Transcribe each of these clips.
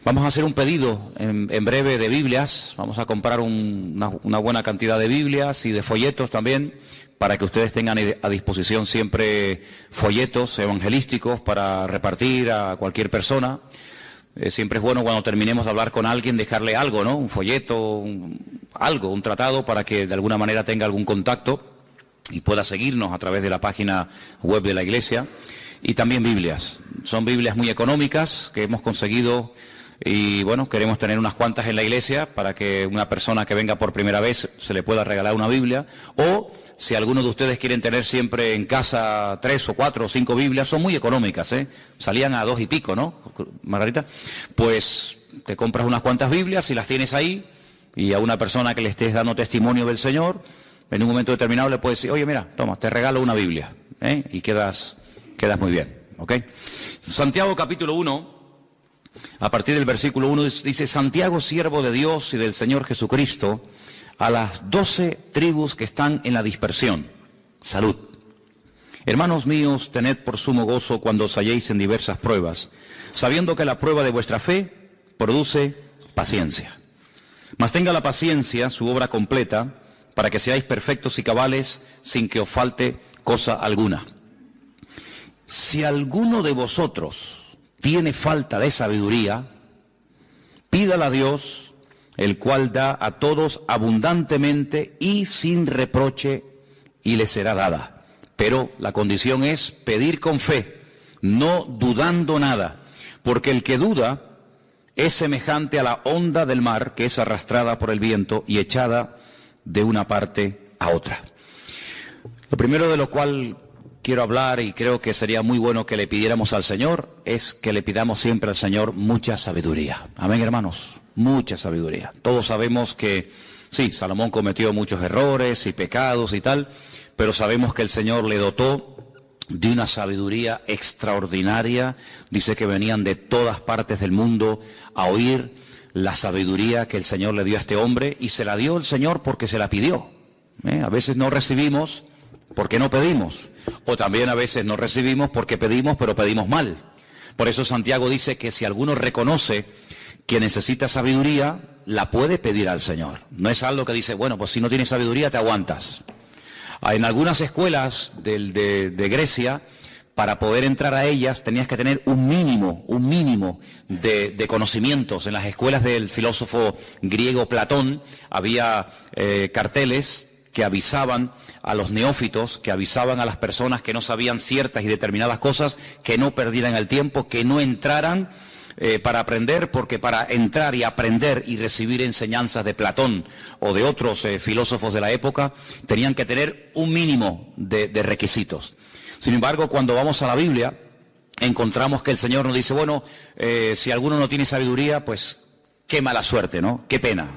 Vamos a hacer un pedido en breve de Biblias. Vamos a comprar una buena cantidad de Biblias y de folletos también, para que ustedes tengan a disposición siempre folletos evangelísticos para repartir a cualquier persona. Siempre es bueno cuando terminemos de hablar con alguien dejarle algo, ¿no? Un folleto, algo, un tratado, para que de alguna manera tenga algún contacto y pueda seguirnos a través de la página web de la iglesia. Y también Biblias. Son Biblias muy económicas que hemos conseguido. Y bueno, queremos tener unas cuantas en la iglesia para que una persona que venga por primera vez se le pueda regalar una Biblia. O si alguno de ustedes quieren tener siempre en casa 3 o 4 o 5 Biblias, son muy económicas, ¿eh? Salían a 2 y pico, ¿no, Margarita? Pues te compras unas cuantas Biblias y las tienes ahí, y a una persona que le estés dando testimonio del Señor, en un momento determinado le puedes decir: oye, mira, toma, te regalo una Biblia, ¿eh? Y quedas muy bien, ¿ok? Santiago capítulo 1. A partir del versículo 1 dice: Santiago, siervo de Dios y del Señor Jesucristo, a las 12 tribus que están en la dispersión, salud. Hermanos míos, tened por sumo gozo cuando os halléis en diversas pruebas, sabiendo que la prueba de vuestra fe produce paciencia. Mas tenga la paciencia su obra completa, para que seáis perfectos y cabales, sin que os falte cosa alguna. Si alguno de vosotros tiene falta de sabiduría, pídala a Dios, el cual da a todos abundantemente y sin reproche, y le será dada. Pero la condición es pedir con fe, no dudando nada, porque el que duda es semejante a la onda del mar, que es arrastrada por el viento y echada de una parte a otra. Lo primero de lo cual quiero hablar, y creo que sería muy bueno que le pidiéramos al Señor, es que le pidamos siempre al Señor mucha sabiduría. Amén, hermanos, mucha sabiduría. Todos sabemos que, sí, Salomón cometió muchos errores y pecados y tal, pero sabemos que el Señor le dotó de una sabiduría extraordinaria. Dice que venían de todas partes del mundo a oír la sabiduría que el Señor le dio a este hombre, y se la dio el Señor porque se la pidió. A veces no recibimos porque no pedimos, o también a veces no recibimos porque pedimos, pero pedimos mal. Por eso Santiago dice que si alguno reconoce que necesita sabiduría, la puede pedir al Señor. No es algo que dice: bueno, pues si no tienes sabiduría te aguantas. En algunas escuelas de Grecia, para poder entrar a ellas tenías que tener un mínimo de conocimientos. En las escuelas del filósofo griego Platón había carteles que avisaban a los neófitos, que avisaban a las personas que no sabían ciertas y determinadas cosas, que no perdieran el tiempo, que no entraran para aprender, porque para entrar y aprender y recibir enseñanzas de Platón o de otros filósofos de la época, tenían que tener un mínimo de requisitos. Sin embargo, cuando vamos a la Biblia, encontramos que el Señor nos dice: bueno, si alguno no tiene sabiduría, pues qué mala suerte, ¿no? Qué pena,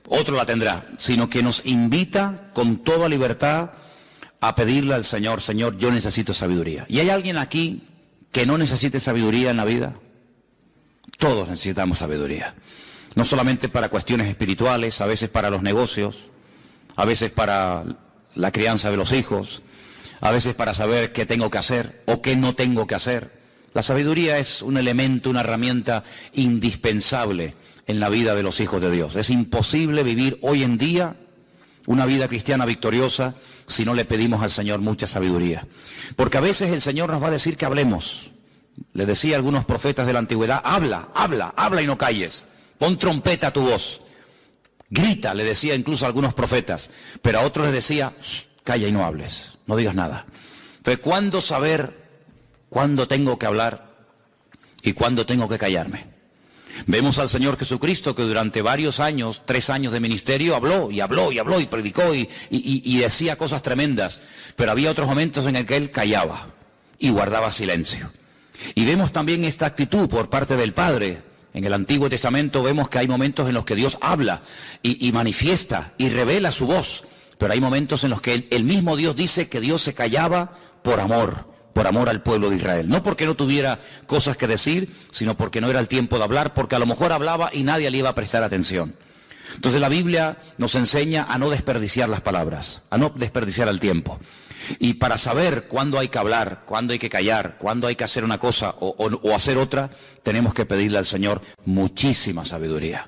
otro la tendrá. Sino que nos invita con toda libertad a pedirle al Señor: Señor, yo necesito sabiduría. ¿Y hay alguien aquí que no necesite sabiduría en la vida? Todos necesitamos sabiduría. No solamente para cuestiones espirituales, a veces para los negocios, a veces para la crianza de los hijos, a veces para saber qué tengo que hacer o qué no tengo que hacer. La sabiduría es un elemento, una herramienta indispensable en la vida de los hijos de Dios. Es imposible vivir hoy en día una vida cristiana victoriosa si no le pedimos al Señor mucha sabiduría. Porque a veces el Señor nos va a decir que hablemos. Le decía a algunos profetas de la antigüedad: habla y no calles. Pon trompeta a tu voz. Grita, le decía incluso a algunos profetas. Pero a otros les decía: calla y no hables, no digas nada. Entonces, ¿cuándo saber cuándo tengo que hablar y cuándo tengo que callarme? Vemos al Señor Jesucristo, que durante varios años, 3 años de ministerio, habló y predicó y decía cosas tremendas. Pero había otros momentos en el que Él callaba y guardaba silencio. Y vemos también esta actitud por parte del Padre. En el Antiguo Testamento vemos que hay momentos en los que Dios habla y manifiesta y revela su voz. Pero hay momentos en los que el mismo Dios dice que Dios se callaba por amor al pueblo de Israel. No porque no tuviera cosas que decir, sino porque no era el tiempo de hablar, porque a lo mejor hablaba y nadie le iba a prestar atención. Entonces la Biblia nos enseña a no desperdiciar las palabras, a no desperdiciar el tiempo. Y para saber cuándo hay que hablar, cuándo hay que callar, cuándo hay que hacer una cosa o hacer otra, tenemos que pedirle al Señor muchísima sabiduría.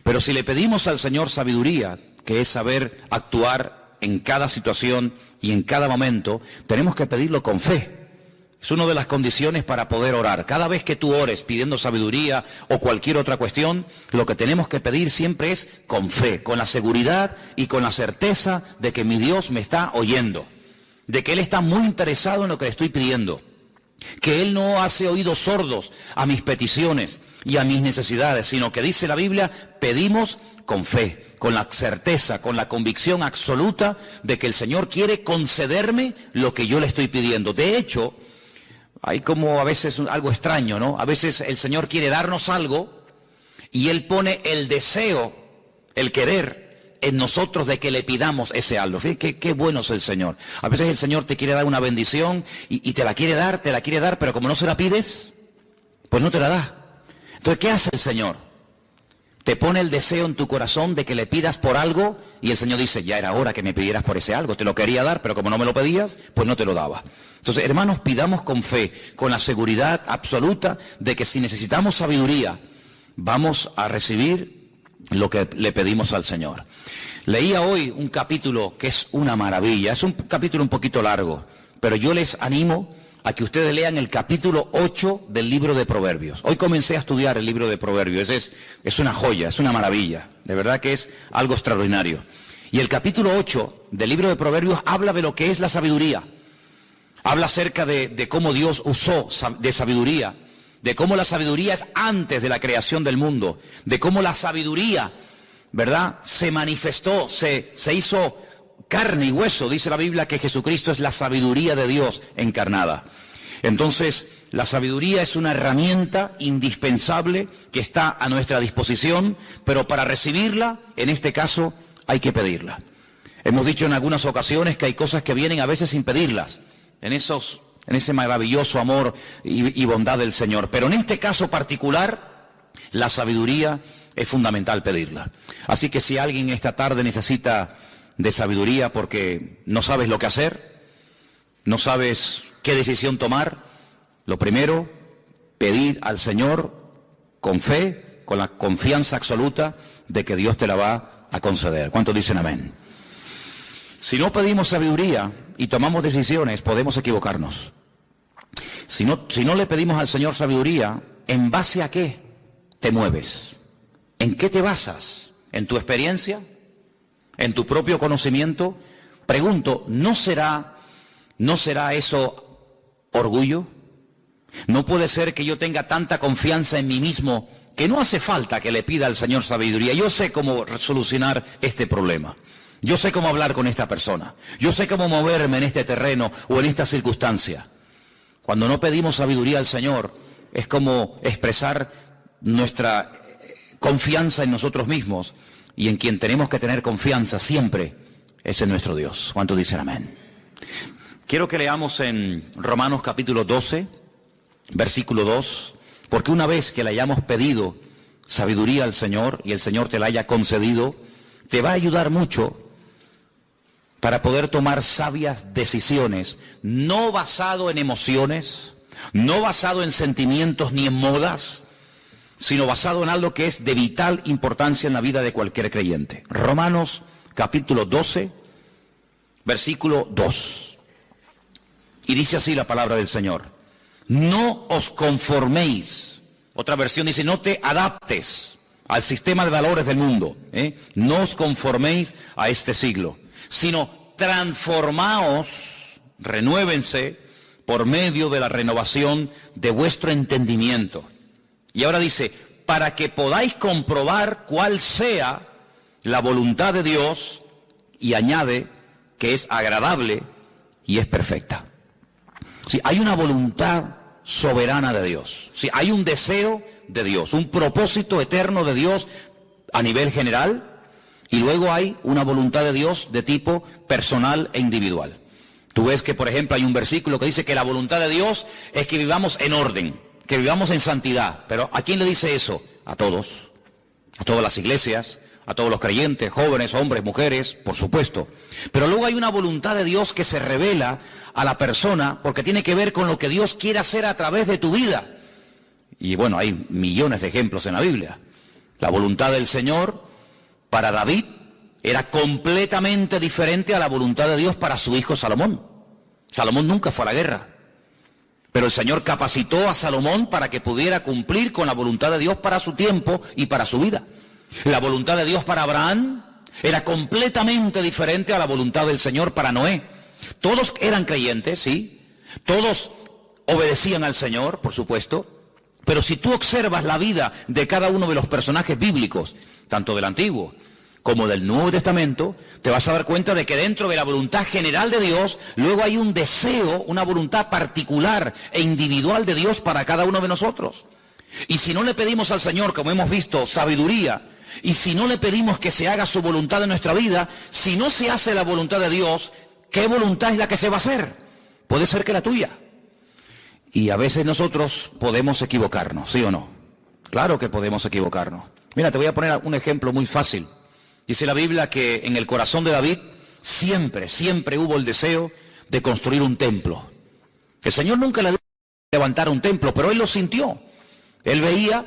Pero si le pedimos al Señor sabiduría, que es saber actuar en cada situación y en cada momento, tenemos que pedirlo con fe. Es una de las condiciones para poder orar. Cada vez que tú ores pidiendo sabiduría o cualquier otra cuestión, lo que tenemos que pedir siempre es con fe, con la seguridad y con la certeza de que mi Dios me está oyendo, de que Él está muy interesado en lo que le estoy pidiendo, que Él no hace oídos sordos a mis peticiones y a mis necesidades, sino que dice la Biblia, pedimos con fe, con la certeza, con la convicción absoluta de que el Señor quiere concederme lo que yo le estoy pidiendo. De hecho, hay como a veces algo extraño, ¿no? A veces el Señor quiere darnos algo y Él pone el deseo, el querer en nosotros de que le pidamos ese algo. Fíjate qué bueno es el Señor. A veces el Señor te quiere dar una bendición y te la quiere dar, pero como no se la pides, pues no te la da. Entonces, ¿qué hace el Señor? Te pone el deseo en tu corazón de que le pidas por algo y el Señor dice, ya era hora que me pidieras por ese algo, te lo quería dar, pero como no me lo pedías, pues no te lo daba. Entonces, hermanos, pidamos con fe, con la seguridad absoluta de que si necesitamos sabiduría, vamos a recibir lo que le pedimos al Señor. Leía hoy un capítulo que es una maravilla, es un capítulo un poquito largo, pero yo les animo a que ustedes lean el capítulo 8 del libro de Proverbios. Hoy comencé a estudiar el libro de Proverbios, es una joya, es una maravilla, de verdad que es algo extraordinario. Y el capítulo 8 del libro de Proverbios habla de lo que es la sabiduría, habla acerca de cómo Dios usó de sabiduría, de cómo la sabiduría es antes de la creación del mundo, de cómo la sabiduría, ¿verdad?, se manifestó, se hizo carne y hueso. Dice la Biblia que Jesucristo es la sabiduría de Dios encarnada. Entonces, la sabiduría es una herramienta indispensable que está a nuestra disposición, pero para recibirla, en este caso, hay que pedirla. Hemos dicho en algunas ocasiones que hay cosas que vienen a veces sin pedirlas, en ese maravilloso amor y bondad del Señor. Pero en este caso particular, la sabiduría es fundamental pedirla. Así que si alguien esta tarde necesita de sabiduría porque no sabes lo que hacer, no sabes qué decisión tomar, lo primero, pedir al Señor con fe, con la confianza absoluta de que Dios te la va a conceder. ¿Cuántos dicen amén? Si no pedimos sabiduría y tomamos decisiones, podemos equivocarnos. Si no le pedimos al Señor sabiduría, ¿en base a qué te mueves? ¿En qué te basas? ¿En tu experiencia? ¿En tu propio conocimiento? Pregunto, ¿no será eso orgullo? ¿No puede ser que yo tenga tanta confianza en mí mismo que no hace falta que le pida al Señor sabiduría? Yo sé cómo solucionar este problema. Yo sé cómo hablar con esta persona. Yo sé cómo moverme en este terreno o en esta circunstancia. Cuando no pedimos sabiduría al Señor, es como expresar nuestra confianza en nosotros mismos. Y en quien tenemos que tener confianza siempre es en nuestro Dios. ¿Cuántos dicen amén? Quiero que leamos en Romanos capítulo 12, versículo 2, porque una vez que le hayamos pedido sabiduría al Señor y el Señor te la haya concedido, te va a ayudar mucho para poder tomar sabias decisiones, no basado en emociones, no basado en sentimientos ni en modas, sino basado en algo que es de vital importancia en la vida de cualquier creyente. Romanos capítulo 12, versículo 2. Y dice así la palabra del Señor: no os conforméis. Otra versión dice, no te adaptes al sistema de valores del mundo. No os conforméis a este siglo, sino transformaos, renuévense por medio de la renovación de vuestro entendimiento. Y ahora dice, para que podáis comprobar cuál sea la voluntad de Dios, y añade que es agradable y es perfecta. Sí, hay una voluntad soberana de Dios. Sí, hay un deseo de Dios, un propósito eterno de Dios a nivel general, y luego hay una voluntad de Dios de tipo personal e individual. Tú ves que, por ejemplo, hay un versículo que dice que la voluntad de Dios es que vivamos en orden, que vivamos en santidad. Pero ¿a quién le dice eso? A todos, a todas las iglesias, a todos los creyentes, jóvenes, hombres, mujeres, por supuesto. Pero luego hay una voluntad de Dios que se revela a la persona porque tiene que ver con lo que Dios quiere hacer a través de tu vida. Y bueno, hay millones de ejemplos en la Biblia. La voluntad del Señor para David era completamente diferente a la voluntad de Dios para su hijo Salomón. Salomón nunca fue a la guerra, pero el Señor capacitó a Salomón para que pudiera cumplir con la voluntad de Dios para su tiempo y para su vida. La voluntad de Dios para Abraham era completamente diferente a la voluntad del Señor para Noé. Todos eran creyentes, sí, todos obedecían al Señor, por supuesto, pero si tú observas la vida de cada uno de los personajes bíblicos, tanto del Antiguo como del Nuevo Testamento, te vas a dar cuenta de que dentro de la voluntad general de Dios, luego hay un deseo, una voluntad particular e individual de Dios para cada uno de nosotros. Y si no le pedimos al Señor, como hemos visto, sabiduría, y si no le pedimos que se haga su voluntad en nuestra vida, si no se hace la voluntad de Dios, ¿qué voluntad es la que se va a hacer? Puede ser que la tuya. Y a veces nosotros podemos equivocarnos, ¿sí o no? Claro que podemos equivocarnos. Mira, te voy a poner un ejemplo muy fácil. Dice la Biblia que en el corazón de David siempre hubo el deseo de construir un templo. El Señor nunca le dijo levantar un templo, pero él lo sintió. Él veía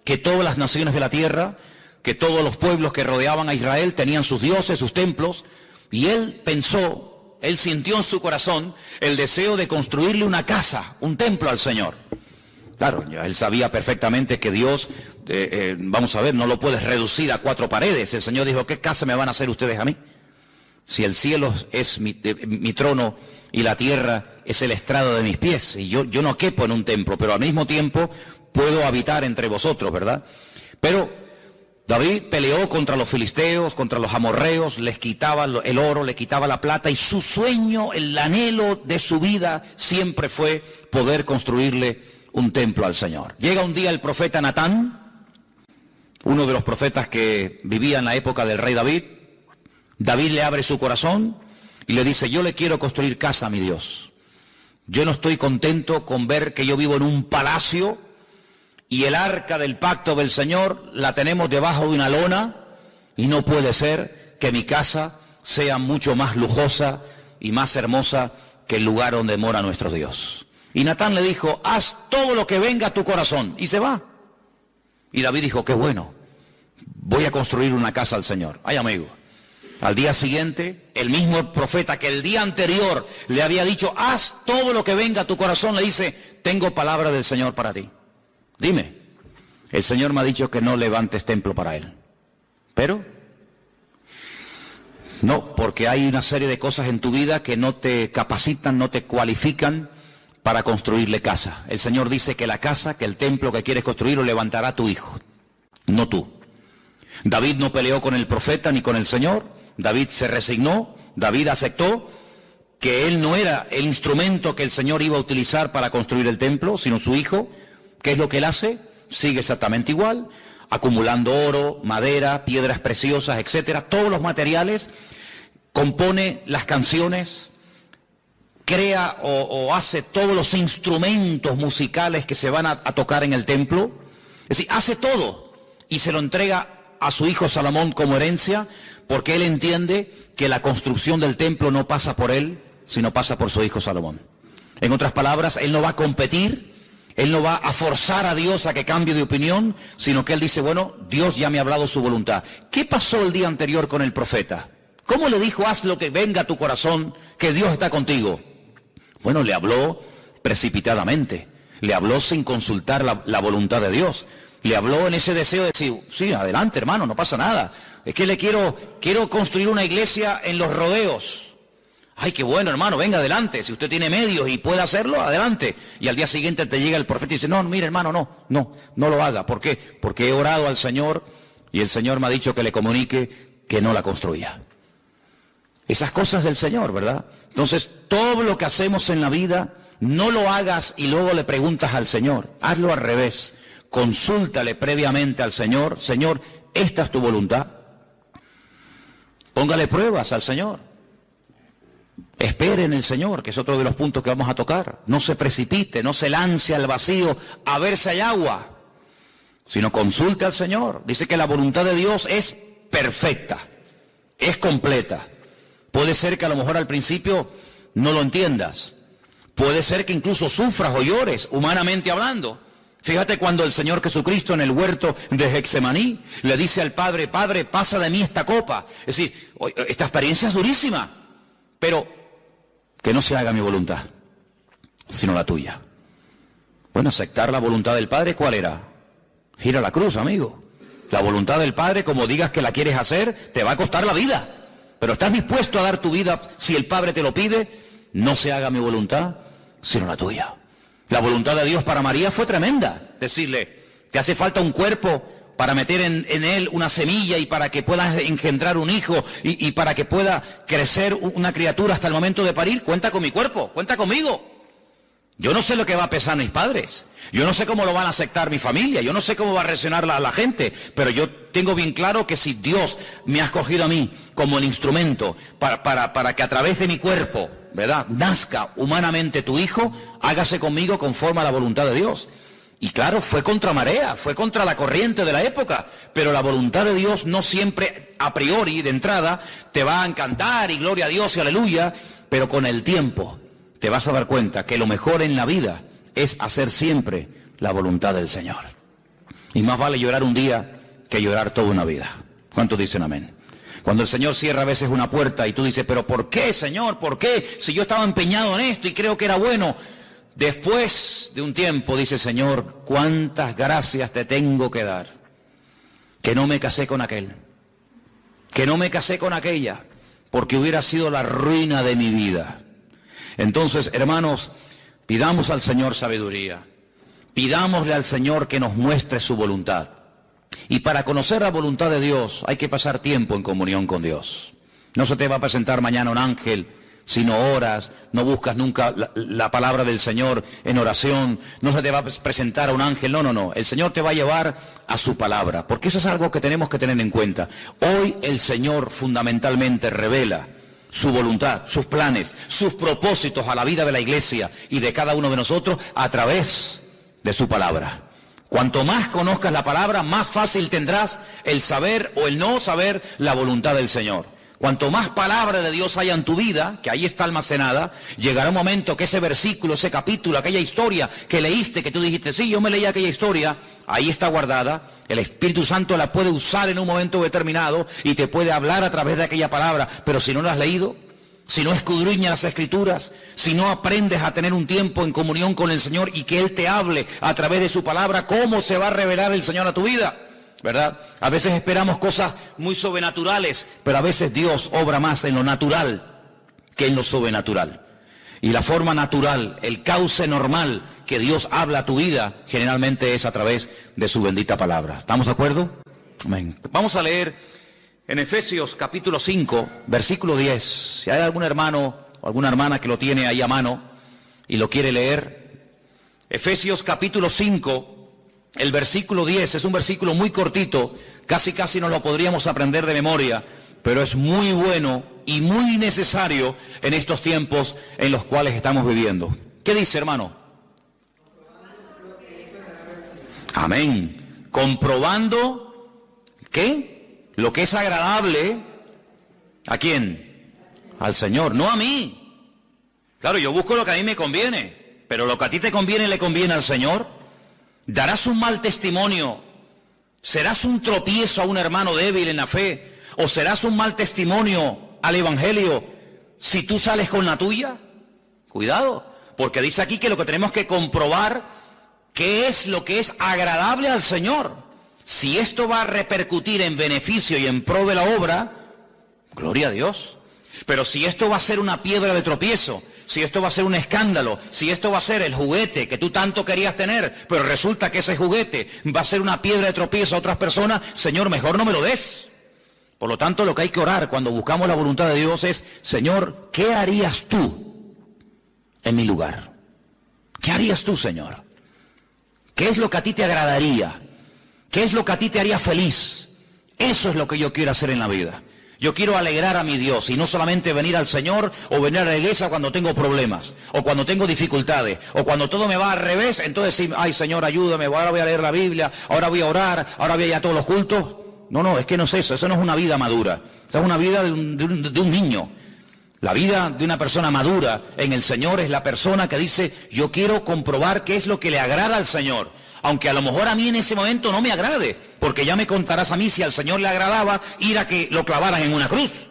que todas las naciones de la tierra, que todos los pueblos que rodeaban a Israel tenían sus dioses, sus templos, y él pensó, él sintió en su corazón el deseo de construirle una casa, un templo al Señor. Claro, ya él sabía perfectamente que Dios, vamos a ver, no lo puedes reducir a 4 paredes. El Señor dijo, ¿qué casa me van a hacer ustedes a mí? Si el cielo es mi trono y la tierra es el estrado de mis pies, y yo no quepo en un templo, pero al mismo tiempo puedo habitar entre vosotros, ¿verdad? Pero David peleó contra los filisteos, contra los amorreos, les quitaba el oro, le quitaba la plata, y su sueño, el anhelo de su vida siempre fue poder construirle un templo al Señor. Llega un día el profeta Natán, uno de los profetas que vivía en la época del rey David. David le abre su corazón y le dice, yo le quiero construir casa a mi Dios. Yo no estoy contento con ver que yo vivo en un palacio y el arca del pacto del Señor la tenemos debajo de una lona, y no puede ser que mi casa sea mucho más lujosa y más hermosa que el lugar donde mora nuestro Dios. Y Natán le dijo, haz todo lo que venga a tu corazón, y se va. Y David dijo, qué bueno, voy a construir una casa al Señor. Ay, amigo, al día siguiente, el mismo profeta que el día anterior le había dicho, haz todo lo que venga a tu corazón, le dice, tengo palabra del Señor para ti. Dime, el Señor me ha dicho que no levantes templo para Él. Pero, no, porque hay una serie de cosas en tu vida que no te capacitan, no te cualifican para construirle casa. El Señor dice que la casa, que el templo que quieres construir lo levantará tu hijo, no tú. David no peleó con el profeta ni con el Señor. David se resignó, David aceptó que él no era el instrumento que el Señor iba a utilizar para construir el templo, sino su hijo. ¿Qué es lo que él hace? Sigue exactamente igual, acumulando oro, madera, piedras preciosas, etcétera, todos los materiales, compone las canciones, crea o hace todos los instrumentos musicales que se van a tocar en el templo. Es decir, hace todo y se lo entrega a su hijo Salomón como herencia, porque él entiende que la construcción del templo no pasa por él, sino pasa por su hijo Salomón. En otras palabras, él no va a competir, él no va a forzar a Dios a que cambie de opinión, sino que él dice, bueno, Dios ya me ha hablado su voluntad. ¿Qué pasó el día anterior con el profeta? ¿Cómo le dijo, haz lo que venga a tu corazón, que Dios está contigo? Bueno, le habló precipitadamente, le habló sin consultar la voluntad de Dios. Le habló en ese deseo de decir, sí, adelante hermano, no pasa nada. Es que quiero construir una iglesia en los rodeos. Ay, qué bueno hermano, venga adelante. Si usted tiene medios y puede hacerlo, adelante. Y al día siguiente te llega el profeta y dice, no, mire hermano, no lo haga. ¿Por qué? Porque he orado al Señor y el Señor me ha dicho que le comunique que no la construya. Esas cosas del Señor, ¿verdad? Entonces, todo lo que hacemos en la vida, no lo hagas y luego le preguntas al Señor. Hazlo al revés. Consúltale previamente al Señor, Señor, ¿esta es tu voluntad? Póngale pruebas al Señor. Espere en el Señor, que es otro de los puntos que vamos a tocar. No se precipite, no se lance al vacío a ver si hay agua, sino consulte al Señor. Dice que la voluntad de Dios es perfecta, es completa. Puede ser que a lo mejor al principio no lo entiendas. Puede ser que incluso sufras o llores, humanamente hablando. Fíjate cuando el Señor Jesucristo en el huerto de Getsemaní le dice al Padre, Padre, pasa de mí esta copa. Es decir, esta experiencia es durísima, pero que no se haga mi voluntad, sino la tuya. Bueno, aceptar la voluntad del Padre, ¿cuál era? Ir a la cruz, amigo. La voluntad del Padre, como digas que la quieres hacer, te va a costar la vida. Pero ¿estás dispuesto a dar tu vida si el Padre te lo pide? No se haga mi voluntad, sino la tuya. La voluntad de Dios para María fue tremenda. Decirle, te hace falta un cuerpo para meter en él una semilla y para que puedas engendrar un hijo y para que pueda crecer una criatura hasta el momento de parir. Cuenta con mi cuerpo, cuenta conmigo. Yo no sé lo que va a pesar mis padres. Yo no sé cómo lo van a aceptar mi familia. Yo no sé cómo va a reaccionar la gente. Pero yo tengo bien claro que si Dios me ha escogido a mí como el instrumento para que a través de mi cuerpo, ¿verdad?, nazca humanamente tu hijo, hágase conmigo conforme a la voluntad de Dios. Y claro, fue contra marea, fue contra la corriente de la época, pero la voluntad de Dios no siempre a priori, de entrada, te va a encantar y gloria a Dios y aleluya, pero con el tiempo te vas a dar cuenta que lo mejor en la vida es hacer siempre la voluntad del Señor. Y más vale llorar un día que llorar toda una vida. ¿Cuántos dicen amén? Cuando el Señor cierra a veces una puerta y tú dices, pero ¿por qué, Señor? ¿Por qué? Si yo estaba empeñado en esto y creo que era bueno. Después de un tiempo dice, Señor, cuántas gracias te tengo que dar. Que no me casé con aquel. Que no me casé con aquella. Porque hubiera sido la ruina de mi vida. Entonces, hermanos, pidamos al Señor sabiduría. Pidámosle al Señor que nos muestre su voluntad. Y para conocer la voluntad de Dios hay que pasar tiempo en comunión con Dios. No se te va a presentar mañana un ángel si no oras, no buscas nunca la palabra del Señor en oración, no se te va a presentar a un ángel, no. El Señor te va a llevar a su palabra, porque eso es algo que tenemos que tener en cuenta. Hoy el Señor fundamentalmente revela su voluntad, sus planes, sus propósitos a la vida de la iglesia y de cada uno de nosotros a través de su palabra. Cuanto más conozcas la palabra, más fácil tendrás el saber o el no saber la voluntad del Señor. Cuanto más palabra de Dios haya en tu vida, que ahí está almacenada, llegará un momento que ese versículo, ese capítulo, aquella historia que leíste, que tú dijiste, sí, yo me leí aquella historia, ahí está guardada. El Espíritu Santo la puede usar en un momento determinado y te puede hablar a través de aquella palabra, pero si no la has leído, si no escudriñas las Escrituras, si no aprendes a tener un tiempo en comunión con el Señor y que Él te hable a través de su palabra, ¿cómo se va a revelar el Señor a tu vida? ¿Verdad? A veces esperamos cosas muy sobrenaturales, pero a veces Dios obra más en lo natural que en lo sobrenatural. Y la forma natural, el cauce normal que Dios habla a tu vida, generalmente es a través de su bendita palabra. ¿Estamos de acuerdo? Amén. Vamos a leer en Efesios capítulo 5, versículo 10. Si hay algún hermano o alguna hermana que lo tiene ahí a mano y lo quiere leer. Efesios capítulo 5, el versículo 10, es un versículo muy cortito, casi no lo podríamos aprender de memoria, pero es muy bueno y muy necesario en estos tiempos en los cuales estamos viviendo. ¿Qué dice, hermano? Amén. Comprobando, ¿qué? Lo que es agradable, ¿a quién? Al Señor, no a mí. Claro, yo busco lo que a mí me conviene, pero lo que a ti te conviene le conviene al Señor. ¿Darás un mal testimonio? ¿Serás un tropiezo a un hermano débil en la fe? ¿O serás un mal testimonio al Evangelio si tú sales con la tuya? Cuidado, porque dice aquí que lo que tenemos que comprobar, ¿qué es lo que es agradable al Señor? Si esto va a repercutir en beneficio y en pro de la obra, gloria a Dios. Pero si esto va a ser una piedra de tropiezo, si esto va a ser un escándalo, si esto va a ser el juguete que tú tanto querías tener, pero resulta que ese juguete va a ser una piedra de tropiezo a otras personas, Señor, mejor no me lo des. Por lo tanto, lo que hay que orar cuando buscamos la voluntad de Dios es, Señor, ¿qué harías tú en mi lugar? ¿Qué harías tú, Señor? ¿Qué es lo que a ti te agradaría? ¿Qué es lo que a ti te haría feliz? Eso es lo que yo quiero hacer en la vida. Yo quiero alegrar a mi Dios y no solamente venir al Señor o venir a la iglesia cuando tengo problemas o cuando tengo dificultades o cuando todo me va al revés, entonces sí, ay Señor, ayúdame, ahora voy a leer la Biblia, ahora voy a orar, ahora voy a ir a todos los cultos. No, es que no es eso no es una vida madura. Esa es una vida de un niño. La vida de una persona madura en el Señor es la persona que dice, yo quiero comprobar qué es lo que le agrada al Señor. Aunque a lo mejor a mí en ese momento no me agrade, porque ya me contarás a mí si al Señor le agradaba ir a que lo clavaran en una cruz.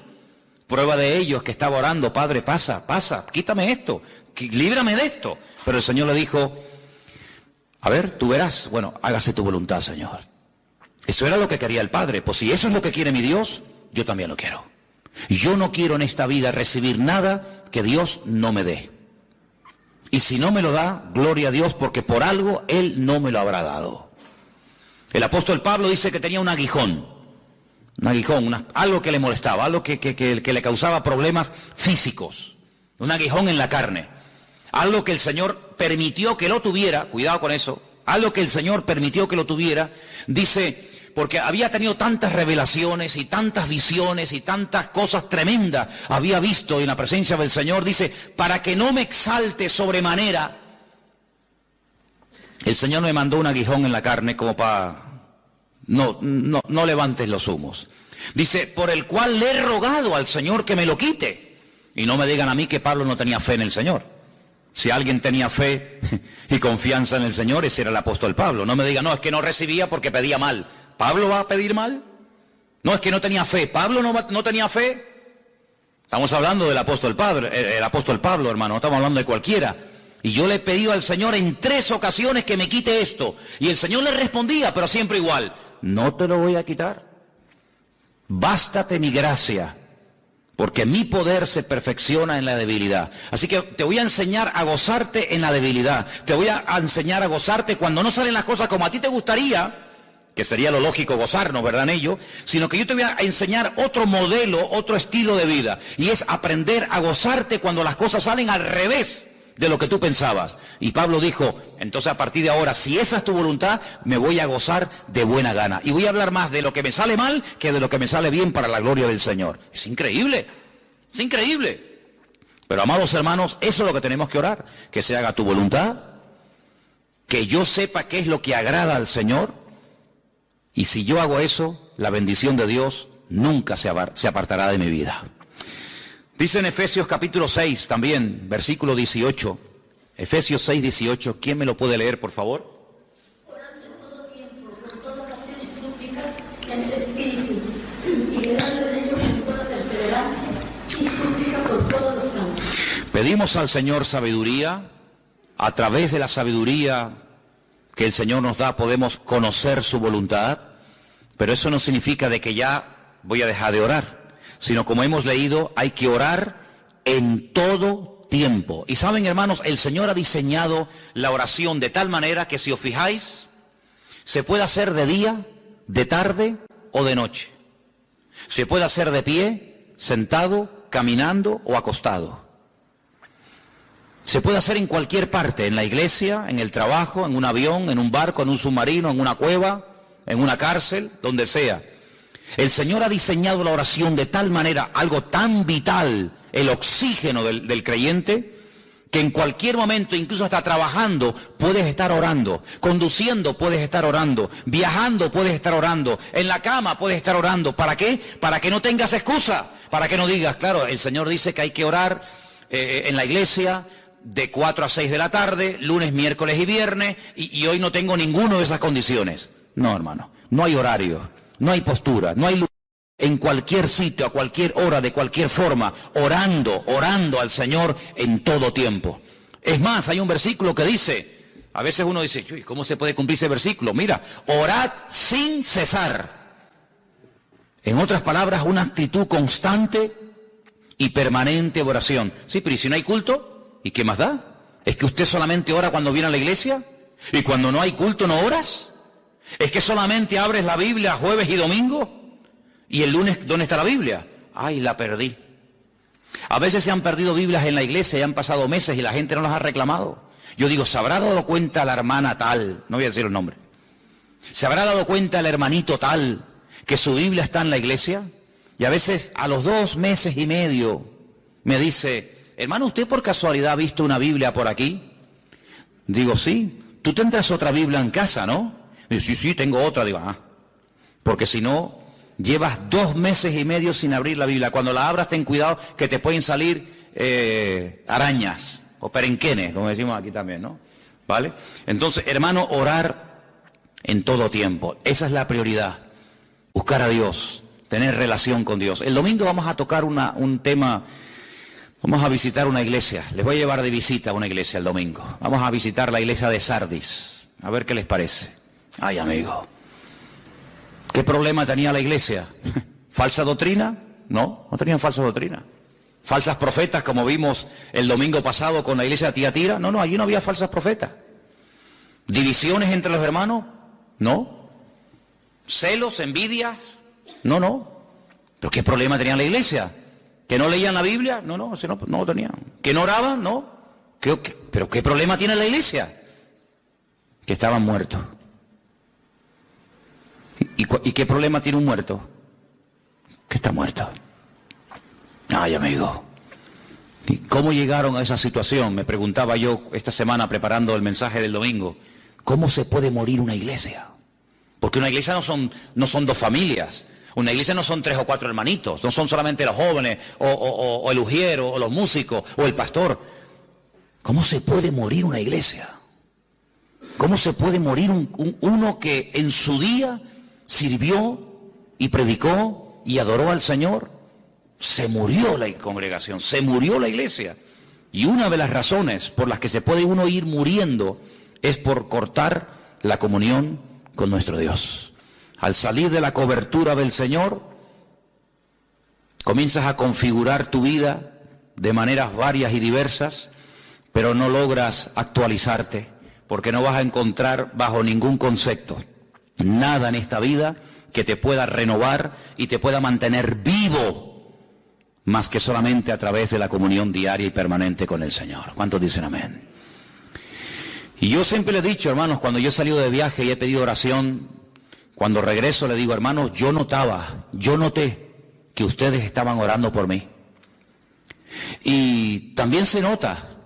Prueba de ello es que estaba orando, Padre, pasa, quítame esto, líbrame de esto. Pero el Señor le dijo, a ver, tú verás, bueno, hágase tu voluntad, Señor. Eso era lo que quería el Padre. Pues si eso es lo que quiere mi Dios, yo también lo quiero. Yo no quiero en esta vida recibir nada que Dios no me dé. Y si no me lo da, gloria a Dios, porque por algo Él no me lo habrá dado. El apóstol Pablo dice que tenía un aguijón, algo que le molestaba, algo que le causaba problemas físicos, un aguijón en la carne, algo que el Señor permitió que lo tuviera, cuidado con eso, algo que el Señor permitió que lo tuviera, dice, porque había tenido tantas revelaciones y tantas visiones y tantas cosas tremendas había visto en la presencia del Señor, dice, para que no me exalte sobremanera, el Señor me mandó un aguijón en la carne como para, no levantes los humos. Dice, por el cual le he rogado al Señor que me lo quite. Y no me digan a mí que Pablo no tenía fe en el Señor. Si alguien tenía fe y confianza en el Señor, ese era el apóstol Pablo. No me digan, no, es que no recibía porque pedía mal. ¿Pablo va a pedir mal? No, es que no tenía fe. ¿Pablo no tenía fe? Estamos hablando del apóstol Pablo, el apóstol Pablo, hermano, no estamos hablando de cualquiera. Y yo le he pedido al Señor en 3 ocasiones que me quite esto. Y el Señor le respondía, pero siempre igual, no te lo voy a quitar. Bástate mi gracia, porque mi poder se perfecciona en la debilidad. Así que te voy a enseñar a gozarte en la debilidad. Te voy a enseñar a gozarte cuando no salen las cosas como a ti te gustaría, que sería lo lógico gozarnos, ¿verdad, en ello? Sino que yo te voy a enseñar otro modelo, otro estilo de vida. Y es aprender a gozarte cuando las cosas salen al revés de lo que tú pensabas. Y Pablo dijo, entonces a partir de ahora, si esa es tu voluntad, me voy a gozar de buena gana. Y voy a hablar más de lo que me sale mal que de lo que me sale bien para la gloria del Señor. Es increíble, es increíble. Pero amados hermanos, eso es lo que tenemos que orar. Que se haga tu voluntad, que yo sepa qué es lo que agrada al Señor. Y si yo hago eso, la bendición de Dios nunca se apartará de mi vida. Dice en Efesios capítulo 6 también, versículo 18. Efesios 6, 18. ¿Quién me lo puede leer, por favor? Orando en todo tiempo, con toda oración y súplica en el Espíritu, y orando en ello con toda perseverancia y súplica por todos los santos. Pedimos al Señor sabiduría. A través de la sabiduría que el Señor nos da podemos conocer su voluntad, pero eso no significa de que ya voy a dejar de orar, sino como hemos leído, hay que orar en todo tiempo. Y saben, hermanos, el Señor ha diseñado la oración de tal manera que si os fijáis, se puede hacer de día, de tarde o de noche. Se puede hacer de pie, sentado, caminando o acostado. Se puede hacer en cualquier parte, en la iglesia, en el trabajo, en un avión, en un barco, en un submarino, en una cueva, en una cárcel, donde sea. El Señor ha diseñado la oración de tal manera, algo tan vital, el oxígeno del creyente, que en cualquier momento, incluso hasta trabajando, puedes estar orando, conduciendo puedes estar orando, viajando puedes estar orando, en la cama puedes estar orando. ¿Para qué? Para que no tengas excusa, para que no digas, claro, el Señor dice que hay que orar en la iglesia, de 4 a 6 de la tarde, lunes, miércoles y viernes, y hoy no tengo ninguna de esas condiciones. No, hermano, no hay horario, no hay postura, no hay lugar. En cualquier sitio, a cualquier hora, de cualquier forma, orando al Señor en todo tiempo. Es más, hay un versículo que dice, a veces uno dice, ¿cómo se puede cumplir ese versículo? Mira, orad sin cesar. En otras palabras, una actitud constante y permanente de oración. Sí, pero ¿y si no hay culto? ¿Y qué más da? ¿Es que usted solamente ora cuando viene a la iglesia? ¿Y cuando no hay culto no oras? ¿Es que solamente abres la Biblia jueves y domingo? ¿Y el lunes dónde está la Biblia? ¡Ay, la perdí! A veces se han perdido Biblias en la iglesia y han pasado meses y la gente no las ha reclamado. Yo digo, ¿se habrá dado cuenta la hermana tal? No voy a decir el nombre. ¿Se habrá dado cuenta el hermanito tal que su Biblia está en la iglesia? Y a veces a los 2 meses y medio me dice, hermano, ¿usted por casualidad ha visto una Biblia por aquí? Digo, sí. Tú tendrás otra Biblia en casa, ¿no? Dice, sí, tengo otra. Digo, porque si no, Llevas 2 meses y medio sin abrir la Biblia. Cuando la abras, ten cuidado que te pueden salir arañas o perenquenes, como decimos aquí también, ¿no? ¿Vale? Entonces, hermano, orar en todo tiempo. Esa es la prioridad. Buscar a Dios, tener relación con Dios. El domingo vamos a tocar un tema, vamos a visitar una iglesia. Les voy a llevar de visita a una iglesia el domingo. Vamos a visitar la iglesia de Sardis. A ver qué les parece. Ay, amigo. ¿Qué problema tenía la iglesia? ¿Falsa doctrina? No, no tenían falsa doctrina. ¿Falsas profetas como vimos el domingo pasado con la iglesia de Tiatira? No, allí no había falsas profetas. ¿Divisiones entre los hermanos? No. ¿Celos, envidias? No. ¿Pero qué problema tenía la iglesia? ¿Que no leían la Biblia? No lo tenían. ¿Que no oraban? No. ¿Pero qué problema tiene la iglesia? Que estaban muertos. ¿Y qué problema tiene un muerto? Que está muerto. Ay, amigo. ¿Y cómo llegaron a esa situación? Me preguntaba yo esta semana preparando el mensaje del domingo. ¿Cómo se puede morir una iglesia? Porque una iglesia no son 2 familias. Una iglesia no son 3 o 4 hermanitos. No son solamente los jóvenes, o el ujiero, o los músicos, o el pastor. ¿Cómo se puede morir una iglesia? ¿Cómo se puede morir uno que en su día sirvió y predicó y adoró al Señor? Se murió la congregación, se murió la iglesia. Y una de las razones por las que se puede uno ir muriendo es por cortar la comunión con nuestro Dios. Al salir de la cobertura del Señor, comienzas a configurar tu vida de maneras varias y diversas, pero no logras actualizarte, porque no vas a encontrar bajo ningún concepto nada en esta vida que te pueda renovar y te pueda mantener vivo, más que solamente a través de la comunión diaria y permanente con el Señor. ¿Cuántos dicen amén? Y yo siempre le he dicho, hermanos, cuando yo he salido de viaje y he pedido oración, cuando regreso le digo, hermanos, yo noté que ustedes estaban orando por mí. Y también se nota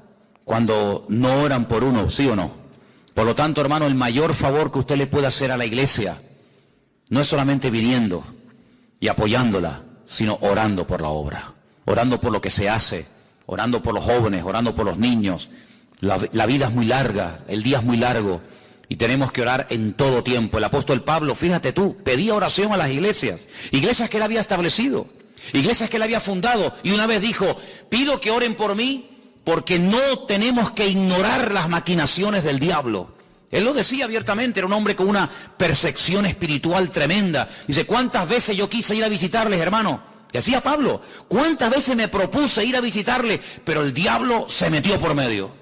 cuando no oran por uno, ¿sí o no? Por lo tanto, hermano, el mayor favor que usted le puede hacer a la iglesia no es solamente viniendo y apoyándola, sino orando por la obra, orando por lo que se hace, orando por los jóvenes, orando por los niños. La vida es muy larga, el día es muy largo y tenemos que orar en todo tiempo. El apóstol Pablo, fíjate tú, pedía oración a las iglesias que él había establecido, iglesias que él había fundado, y una vez dijo, pido que oren por mí porque no tenemos que ignorar las maquinaciones del diablo. Él lo decía abiertamente, era un hombre con una percepción espiritual tremenda. Dice, ¿cuántas veces yo quise ir a visitarles, hermano? Decía Pablo, ¿cuántas veces me propuse ir a visitarles? Pero el diablo se metió por medio.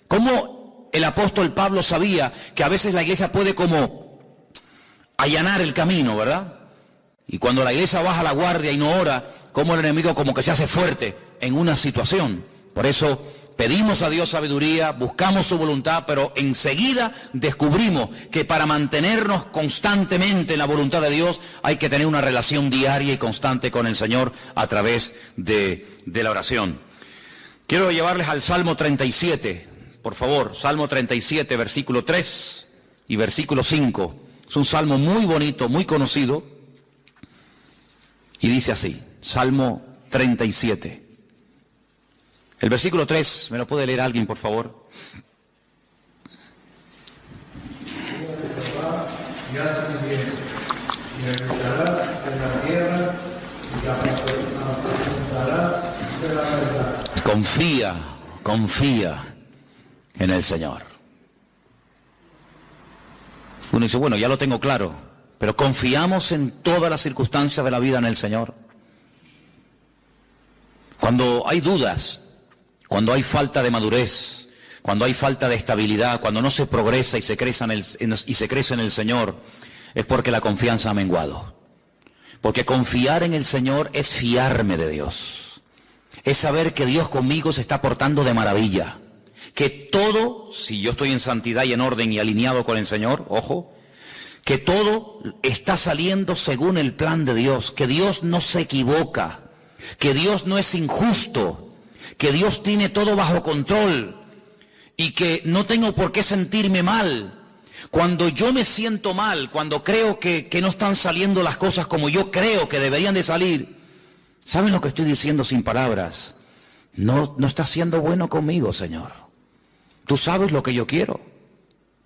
¿Cómo el apóstol Pablo sabía que a veces la iglesia puede como allanar el camino, verdad? Y cuando la iglesia baja la guardia y no ora, como el enemigo como que se hace fuerte en una situación. Por eso pedimos a Dios sabiduría, buscamos su voluntad, pero enseguida descubrimos que para mantenernos constantemente en la voluntad de Dios hay que tener una relación diaria y constante con el Señor a través de la oración. Quiero llevarles al Salmo 37, por favor, Salmo 37, versículo 3 y versículo 5. Es un salmo muy bonito, muy conocido, y dice así, Salmo 37. El versículo 3, ¿me lo puede leer alguien, por favor? Confía en el Señor. Uno dice, bueno, ya lo tengo claro, pero confiamos en todas las circunstancias de la vida en el Señor. Cuando hay dudas, cuando hay falta de madurez, cuando hay falta de estabilidad, cuando no se progresa y se crece en el Señor, es porque la confianza ha menguado. Porque confiar en el Señor es fiarme de Dios. Es saber que Dios conmigo se está portando de maravilla. Que todo, si yo estoy en santidad y en orden y alineado con el Señor, ojo, que todo está saliendo según el plan de Dios. Que Dios no se equivoca. Que Dios no es injusto. Que Dios tiene todo bajo control y que no tengo por qué sentirme mal. Cuando yo me siento mal, cuando creo que no están saliendo las cosas como yo creo que deberían de salir, ¿saben lo que estoy diciendo sin palabras? No está siendo bueno conmigo, Señor. Tú sabes lo que yo quiero.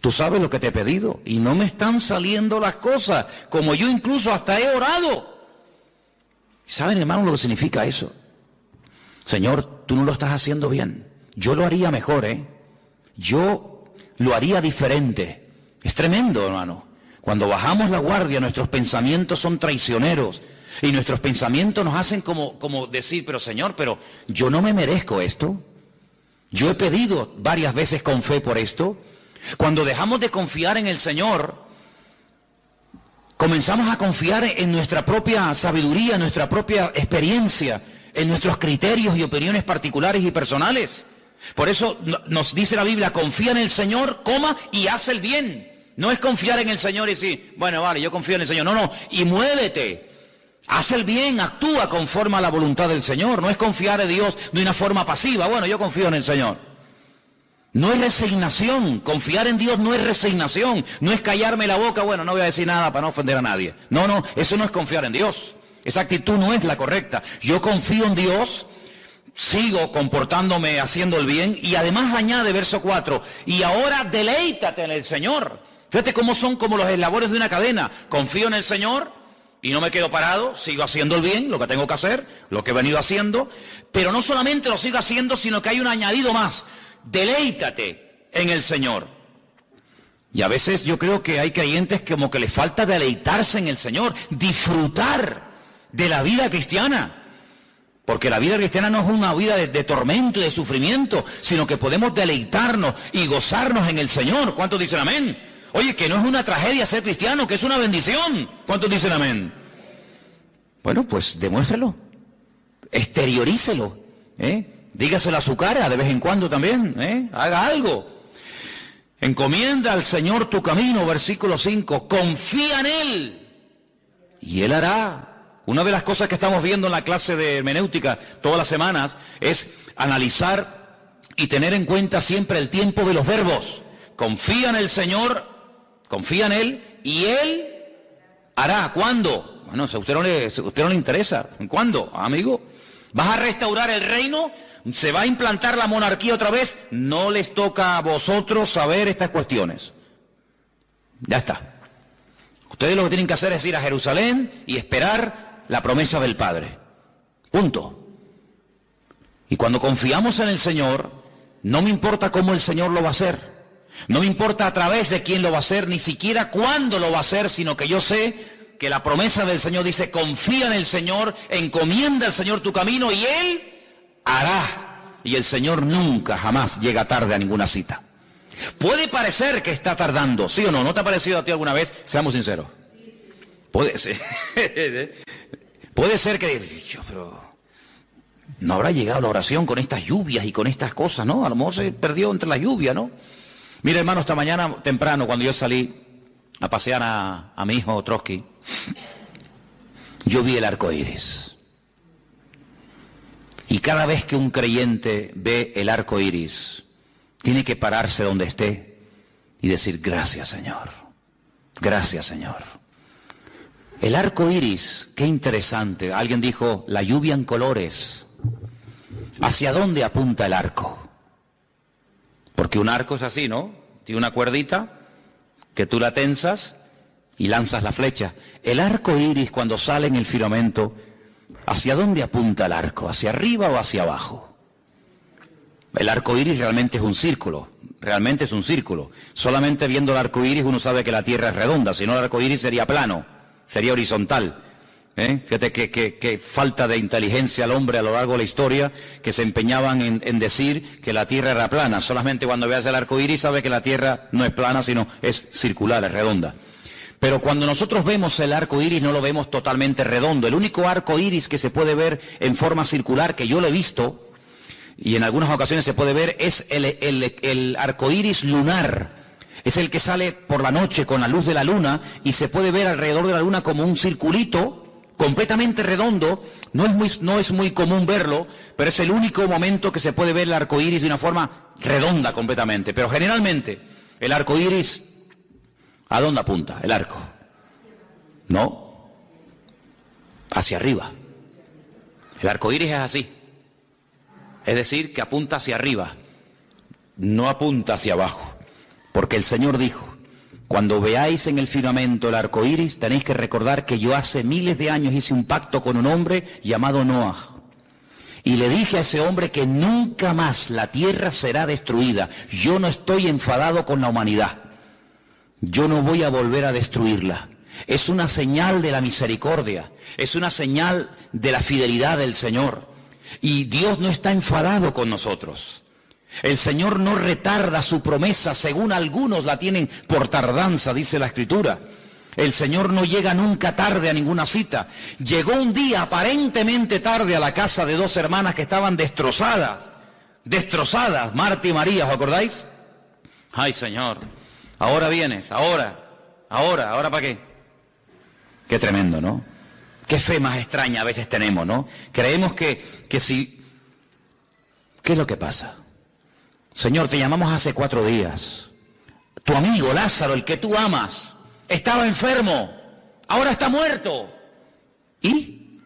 Tú sabes lo que te he pedido. Y no me están saliendo las cosas como yo incluso hasta he orado. ¿Saben, hermano, lo que significa eso? Señor, tú no lo estás haciendo bien. Yo lo haría mejor, Yo lo haría diferente. Es tremendo, hermano. Cuando bajamos la guardia, nuestros pensamientos son traicioneros. Y nuestros pensamientos nos hacen como decir, pero Señor, pero yo no me merezco esto. Yo he pedido varias veces con fe por esto. Cuando dejamos de confiar en el Señor, comenzamos a confiar en nuestra propia sabiduría, en nuestra propia experiencia, en nuestros criterios y opiniones particulares y personales. Por eso nos dice la Biblia, confía en el Señor, y haz el bien. No es confiar en el Señor y decir, bueno, vale, yo confío en el Señor. No, y muévete. Haz el bien, actúa conforme a la voluntad del Señor. No es confiar en Dios de una forma pasiva. Bueno, yo confío en el Señor. No es resignación. Confiar en Dios no es resignación. No es callarme la boca. Bueno, no voy a decir nada para no ofender a nadie. No, eso no es confiar en Dios. Esa actitud no es la correcta. Yo confío en Dios, sigo comportándome, haciendo el bien, y además añade verso 4, y ahora deleítate en el Señor. Fíjate cómo son como los eslabones de una cadena. Confío en el Señor y no me quedo parado, sigo haciendo el bien, lo que tengo que hacer, lo que he venido haciendo, pero no solamente lo sigo haciendo, sino que hay un añadido más. Deleítate en el Señor. Y a veces yo creo que hay creyentes como que les falta deleitarse en el Señor, disfrutar de la vida cristiana. Porque la vida cristiana no es una vida de tormento y de sufrimiento, sino que podemos deleitarnos y gozarnos en el Señor. ¿Cuántos dicen amén? Oye, que no es una tragedia ser cristiano, que es una bendición. ¿Cuántos dicen amén? Bueno, pues demuéstralo, exteriorícelo, dígaselo a su cara de vez en cuando también, haga algo. Encomienda al Señor tu camino, versículo 5, confía en Él y Él hará. Una de las cosas que estamos viendo en la clase de hermenéutica todas las semanas es analizar y tener en cuenta siempre el tiempo de los verbos. Confía en el Señor, confía en Él y Él hará. ¿Cuándo? Bueno, a usted no le interesa. ¿En cuándo, amigo? ¿Vas a restaurar el reino? ¿Se va a implantar la monarquía otra vez? No les toca a vosotros saber estas cuestiones. Ya está. Ustedes lo que tienen que hacer es ir a Jerusalén y esperar la promesa del Padre. Punto. Y cuando confiamos en el Señor, no me importa cómo el Señor lo va a hacer. No me importa a través de quién lo va a hacer, ni siquiera cuándo lo va a hacer, sino que yo sé que la promesa del Señor dice, confía en el Señor, encomienda al Señor tu camino y Él hará. Y el Señor nunca, jamás llega tarde a ninguna cita. Puede parecer que está tardando, ¿sí o no? ¿No te ha parecido a ti alguna vez? Seamos sinceros. Puede ser. Puede ser que pero no habrá llegado la oración con estas lluvias y con estas cosas, ¿no? A lo mejor se perdió entre la lluvia, ¿no? Mira, hermano, esta mañana temprano, cuando yo salí a pasear a mi hijo Trotsky, yo vi el arco iris. Y cada vez que un creyente ve el arco iris, tiene que pararse donde esté y decir, gracias, Señor. Gracias, Señor. El arco iris, qué interesante. Alguien dijo, la lluvia en colores. ¿Hacia dónde apunta el arco? Porque un arco es así, ¿no? Tiene una cuerdita que tú la tensas y lanzas la flecha. El arco iris, cuando sale en el firmamento, ¿hacia dónde apunta el arco? ¿Hacia arriba o hacia abajo? El arco iris realmente es un círculo. Realmente es un círculo. Solamente viendo el arco iris uno sabe que la Tierra es redonda. Si no, el arco iris sería plano. Sería horizontal. Fíjate que falta de inteligencia al hombre a lo largo de la historia, que se empeñaban en decir que la Tierra era plana. Solamente cuando veas el arco iris sabe que la Tierra no es plana, sino es circular, es redonda. Pero cuando nosotros vemos el arco iris no lo vemos totalmente redondo. El único arco iris que se puede ver en forma circular, que yo lo he visto, y en algunas ocasiones se puede ver, es el arco iris lunar. Es el que sale por la noche con la luz de la luna y se puede ver alrededor de la luna como un circulito completamente redondo. No es muy común verlo, pero es el único momento que se puede ver el arco iris de una forma redonda completamente. Pero generalmente el arco iris ¿A dónde apunta el arco? No, hacia arriba. El arco iris es así. Es decir, que apunta hacia arriba, no apunta hacia abajo. Porque el Señor dijo, cuando veáis en el firmamento el arco iris, tenéis que recordar que yo hace miles de años hice un pacto con un hombre llamado Noah. Y le dije a ese hombre que nunca más la tierra será destruida. Yo no estoy enfadado con la humanidad. Yo no voy a volver a destruirla. Es una señal de la misericordia. Es una señal de la fidelidad del Señor. Y Dios no está enfadado con nosotros. El Señor no retarda su promesa, según algunos la tienen por tardanza, dice la Escritura. El Señor no llega nunca tarde a ninguna cita. Llegó un día aparentemente tarde a la casa de dos hermanas que estaban destrozadas, Marta y María, ¿os acordáis? Ay, Señor, ahora vienes, ahora ¿para qué? Qué tremendo, ¿no? Qué fe más extraña a veces tenemos, ¿no? Creemos que si... ¿Qué es lo que pasa? Señor, te llamamos hace 4 días. Tu amigo Lázaro, el que tú amas, estaba enfermo, ahora está muerto. ¿Y?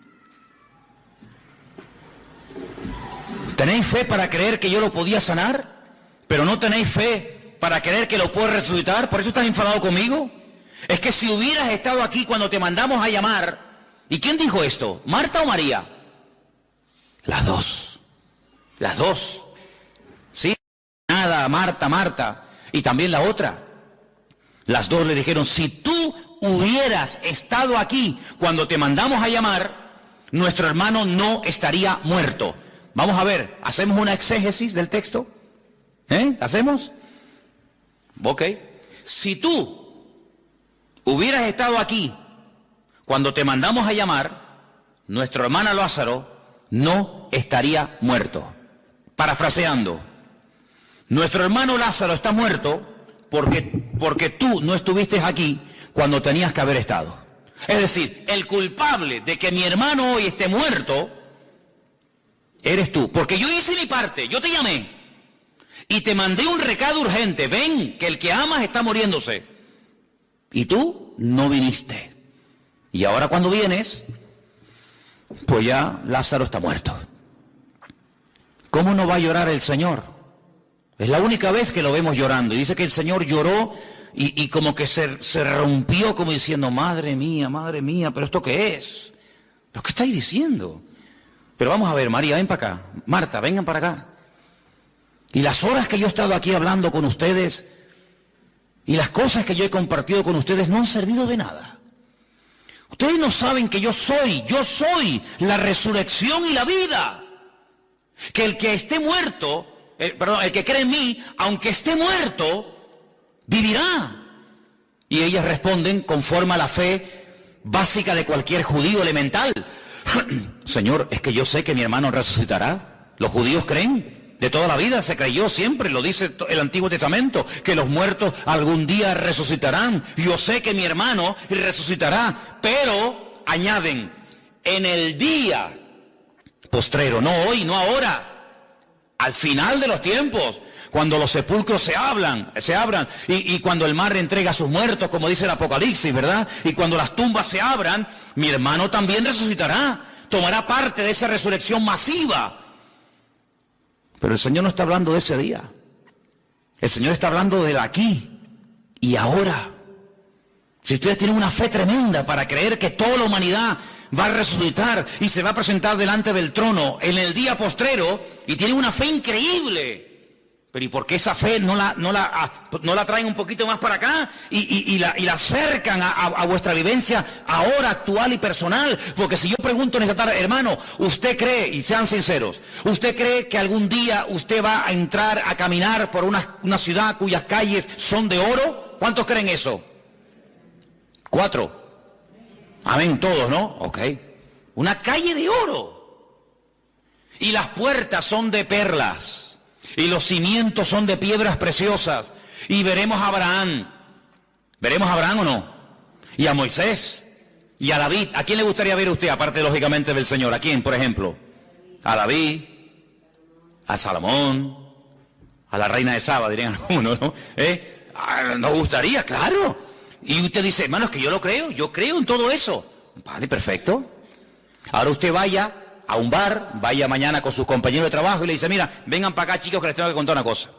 ¿Tenéis fe para creer que yo lo podía sanar? Pero no tenéis fe para creer que lo puedo resucitar. ¿Por eso estás enfadado conmigo? Es que si hubieras estado aquí cuando te mandamos a llamar... ¿Y quién dijo esto? ¿Marta o María? Las dos. Sí, nada, Marta. Y también la otra. Las dos le dijeron, si tú hubieras estado aquí cuando te mandamos a llamar, nuestro hermano no estaría muerto. Vamos a ver, ¿hacemos una exégesis del texto? ¿Hacemos? Ok. Si tú hubieras estado aquí cuando te mandamos a llamar, nuestro hermano Lázaro no estaría muerto. Parafraseando, nuestro hermano Lázaro está muerto porque tú no estuviste aquí cuando tenías que haber estado. Es decir, el culpable de que mi hermano hoy esté muerto eres tú. Porque yo hice mi parte, yo te llamé y te mandé un recado urgente. Ven, que el que amas está muriéndose. Y tú no viniste. Y ahora cuando vienes, pues ya Lázaro está muerto. ¿Cómo no va a llorar el Señor? Es la única vez que lo vemos llorando. Y dice que el Señor lloró y como que se rompió como diciendo, madre mía, ¿pero esto qué es? ¿Pero qué estáis diciendo? Pero vamos a ver, María, ven para acá. Marta, vengan para acá. Y las horas que yo he estado aquí hablando con ustedes y las cosas que yo he compartido con ustedes no han servido de nada. Ustedes no saben que yo soy la resurrección y la vida. Que el que esté muerto, el que cree en mí, aunque esté muerto, vivirá. Y ellas responden conforme a la fe básica de cualquier judío elemental. Señor, es que yo sé que mi hermano resucitará. Los judíos creen. De toda la vida se creyó siempre, lo dice el Antiguo Testamento, que los muertos algún día resucitarán. Yo sé que mi hermano resucitará, pero añaden, en el día postrero, no hoy, no ahora, al final de los tiempos, cuando los sepulcros se abran, y cuando el mar entrega a sus muertos, como dice el Apocalipsis, ¿verdad? Y cuando las tumbas se abran, mi hermano también resucitará, tomará parte de esa resurrección masiva. Pero el Señor no está hablando de ese día. El Señor está hablando del aquí y ahora. Si ustedes tienen una fe tremenda para creer que toda la humanidad va a resucitar y se va a presentar delante del trono en el día postrero, y tienen una fe increíble, pero ¿y por qué esa fe no la traen un poquito más para acá y la acercan a vuestra vivencia ahora, actual y personal? Porque si yo pregunto en esta tarde, hermano, ¿usted cree, y sean sinceros, usted cree que algún día usted va a entrar a caminar por una ciudad cuyas calles son de oro? ¿Cuántos creen eso? 4. Amén, todos, ¿no? Ok. Una calle de oro. Y las puertas son de perlas. Y los cimientos son de piedras preciosas. Y veremos a Abraham. ¿Veremos a Abraham o no? Y a Moisés. Y a David. ¿A quién le gustaría ver usted, aparte lógicamente del Señor? ¿A quién, por ejemplo? A David. A Salomón. A la reina de Saba, dirían algunos, ¿no? Nos gustaría, claro. Y usted dice, hermano, es que yo creo en todo eso. Vale, perfecto. Ahora usted vaya a un bar, vaya mañana con sus compañeros de trabajo y le dice, mira, vengan para acá, chicos, que les tengo que contar una cosa.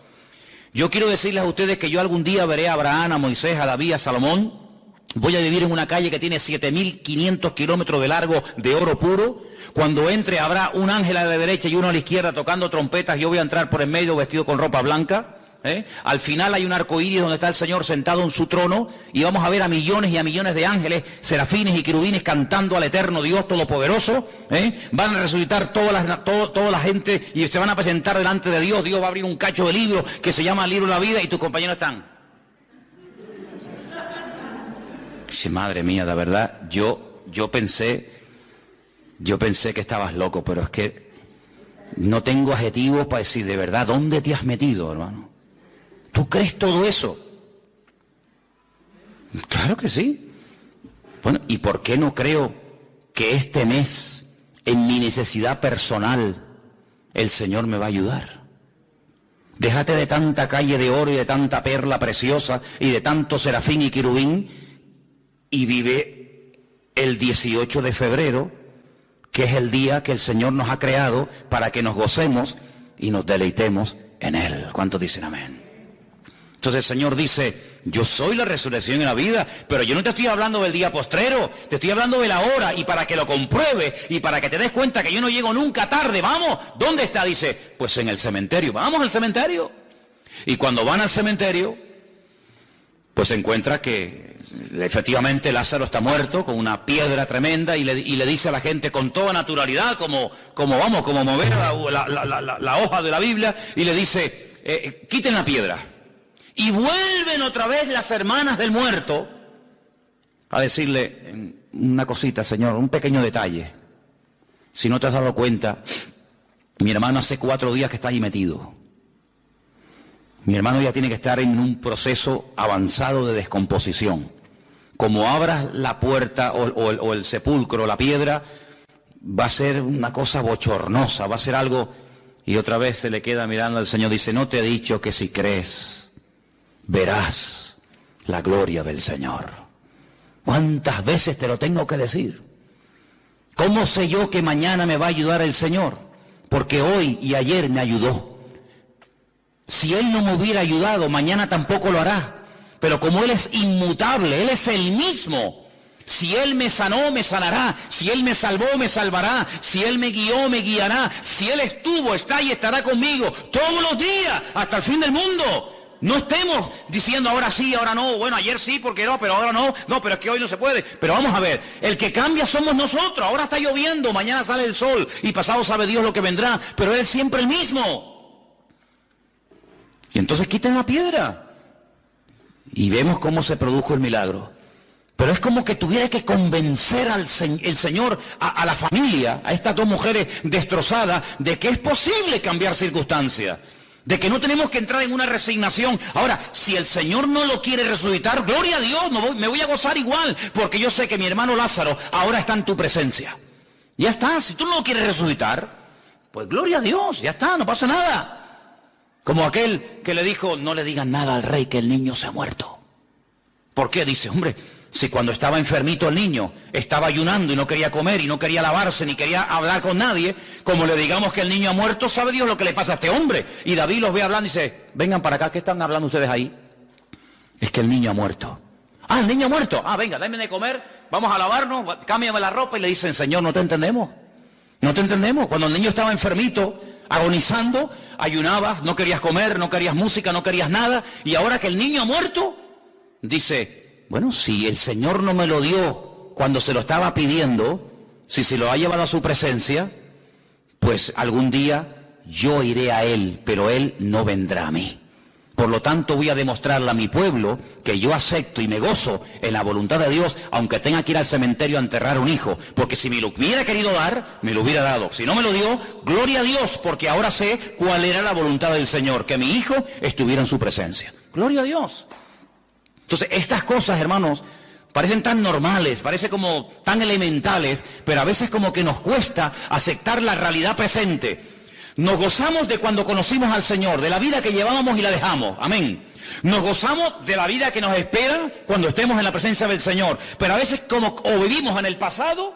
Yo quiero decirles a ustedes que yo algún día veré a Abraham, a Moisés, a David, a Salomón. Voy a vivir en una calle que tiene 7.500 kilómetros de largo de oro puro. Cuando entre habrá un ángel a la derecha y uno a la izquierda tocando trompetas. Yo voy a entrar por en medio vestido con ropa blanca. Al final hay un arco iris donde está el Señor sentado en su trono. Y vamos a ver a millones y a millones de ángeles, serafines y querubines cantando al eterno Dios Todopoderoso. Van a resucitar toda la gente y se van a presentar delante de Dios. Dios va a abrir un cacho de libro que se llama el libro de la vida y tus compañeros están. Dice, madre mía, de verdad, yo pensé que estabas loco, pero es que no tengo adjetivos para decir, de verdad, ¿dónde te has metido, hermano? ¿Tú crees todo eso? Claro que sí. Bueno, ¿y por qué no creo que este mes, en mi necesidad personal, el Señor me va a ayudar? Déjate de tanta calle de oro y de tanta perla preciosa y de tanto serafín y querubín, y vive el 18 de febrero, que es el día que el Señor nos ha creado para que nos gocemos y nos deleitemos en Él. ¿Cuántos dicen amén? Entonces el Señor dice, yo soy la resurrección y la vida, pero yo no te estoy hablando del día postrero, te estoy hablando de la hora, y para que lo compruebe y para que te des cuenta que yo no llego nunca tarde. Vamos, ¿dónde está? Dice, pues en el cementerio. Vamos al cementerio. Y cuando van al cementerio, pues se encuentra que efectivamente Lázaro está muerto, con una piedra tremenda, y le dice a la gente con toda naturalidad, como mover la hoja de la Biblia, y le dice, quiten la piedra. Y vuelven otra vez las hermanas del muerto a decirle una cosita, Señor, un pequeño detalle. Si no te has dado cuenta, mi hermano hace 4 días que está ahí metido. Mi hermano ya tiene que estar en un proceso avanzado de descomposición. Como abras la puerta o el sepulcro, la piedra, va a ser una cosa bochornosa, va a ser algo... Y otra vez se le queda mirando al Señor, dice, no te he dicho que si crees, verás la gloria del Señor. ¿Cuántas veces te lo tengo que decir? ¿Cómo sé yo que mañana me va a ayudar el Señor? Porque hoy y ayer me ayudó. Si Él no me hubiera ayudado, mañana tampoco lo hará. Pero como Él es inmutable, Él es el mismo. Si Él me sanó, me sanará. Si Él me salvó, me salvará. Si Él me guió, me guiará. Si Él estuvo, está y estará conmigo todos los días, hasta el fin del mundo. No estemos diciendo ahora sí, ahora no. Bueno, ayer sí, porque no, pero ahora no. No, pero es que hoy no se puede. Pero vamos a ver, el que cambia somos nosotros. Ahora está lloviendo, mañana sale el sol y pasado sabe Dios lo que vendrá. Pero Él es siempre el mismo. Y entonces quiten la piedra. Y vemos cómo se produjo el milagro. Pero es como que tuviera que convencer el Señor a la familia, a estas 2 mujeres destrozadas, de que es posible cambiar circunstancias. De que no tenemos que entrar en una resignación. Ahora, si el Señor no lo quiere resucitar, gloria a Dios, me voy a gozar igual. Porque yo sé que mi hermano Lázaro ahora está en tu presencia. Ya está, si tú no lo quieres resucitar, pues gloria a Dios, ya está, no pasa nada. Como aquel que le dijo, no le digan nada al rey que el niño se ha muerto. ¿Por qué? Dice, hombre, si cuando estaba enfermito el niño estaba ayunando y no quería comer y no quería lavarse ni quería hablar con nadie, como le digamos que el niño ha muerto, sabe Dios lo que le pasa a este hombre. Y David los ve hablando y dice, vengan para acá, ¿qué están hablando ustedes ahí? Es que el niño ha muerto. Ah, el niño ha muerto. Ah, venga, denme de comer, vamos a lavarnos, cámbiame la ropa. Y le dicen, Señor, no te entendemos. No te entendemos. Cuando el niño estaba enfermito, agonizando, ayunabas, no querías comer, no querías música, no querías nada, y ahora que el niño ha muerto, dice, bueno, si el Señor no me lo dio cuando se lo estaba pidiendo, si se lo ha llevado a su presencia, pues algún día yo iré a Él, pero Él no vendrá a mí. Por lo tanto, voy a demostrarle a mi pueblo que yo acepto y me gozo en la voluntad de Dios, aunque tenga que ir al cementerio a enterrar un hijo. Porque si me lo hubiera querido dar, me lo hubiera dado. Si no me lo dio, gloria a Dios, porque ahora sé cuál era la voluntad del Señor, que mi hijo estuviera en su presencia. Gloria a Dios. Entonces, estas cosas, hermanos, parecen tan normales, parecen como tan elementales, pero a veces como que nos cuesta aceptar la realidad presente. Nos gozamos de cuando conocimos al Señor, de la vida que llevábamos y la dejamos. Amén. Nos gozamos de la vida que nos espera cuando estemos en la presencia del Señor. Pero a veces como o vivimos en el pasado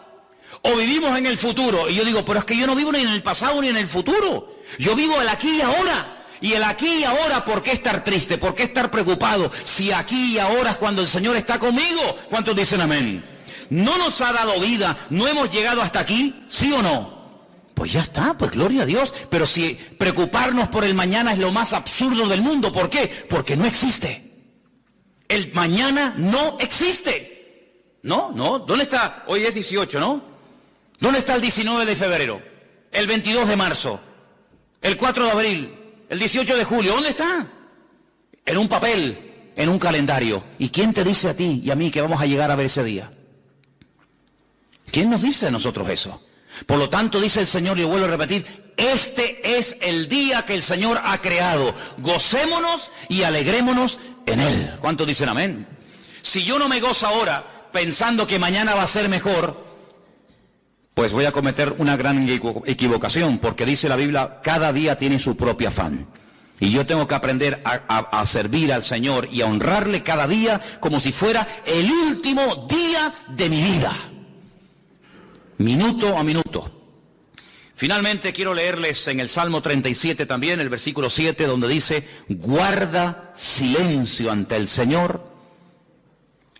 o vivimos en el futuro. Y yo digo, pero es que yo no vivo ni en el pasado ni en el futuro. Yo vivo el aquí y ahora. Y el aquí y ahora, ¿por qué estar triste? ¿Por qué estar preocupado? Si aquí y ahora es cuando el Señor está conmigo. ¿Cuántos dicen amén? ¿No nos ha dado vida? ¿No hemos llegado hasta aquí? ¿Sí o no? Pues ya está, pues gloria a Dios. Pero si preocuparnos por el mañana es lo más absurdo del mundo, ¿por qué? Porque no existe. El mañana no existe. No, ¿dónde está? Hoy es 18, ¿no? ¿Dónde está el 19 de febrero? El 22 de marzo, el 4 de abril, el 18 de julio, ¿dónde está? En un papel, en un calendario. ¿Y quién te dice a ti y a mí que vamos a llegar a ver ese día? ¿Quién nos dice a nosotros eso? Por lo tanto, dice el Señor, y yo vuelvo a repetir, este es el día que el Señor ha creado. Gocémonos y alegrémonos en Él. ¿Cuántos dicen amén? Si yo no me gozo ahora, pensando que mañana va a ser mejor, pues voy a cometer una gran equivocación, porque dice la Biblia, cada día tiene su propio afán. Y yo tengo que aprender a servir al Señor y a honrarle cada día como si fuera el último día de mi vida. Minuto a minuto. Finalmente quiero leerles en el Salmo 37 también, el versículo 7, donde dice, guarda silencio ante el Señor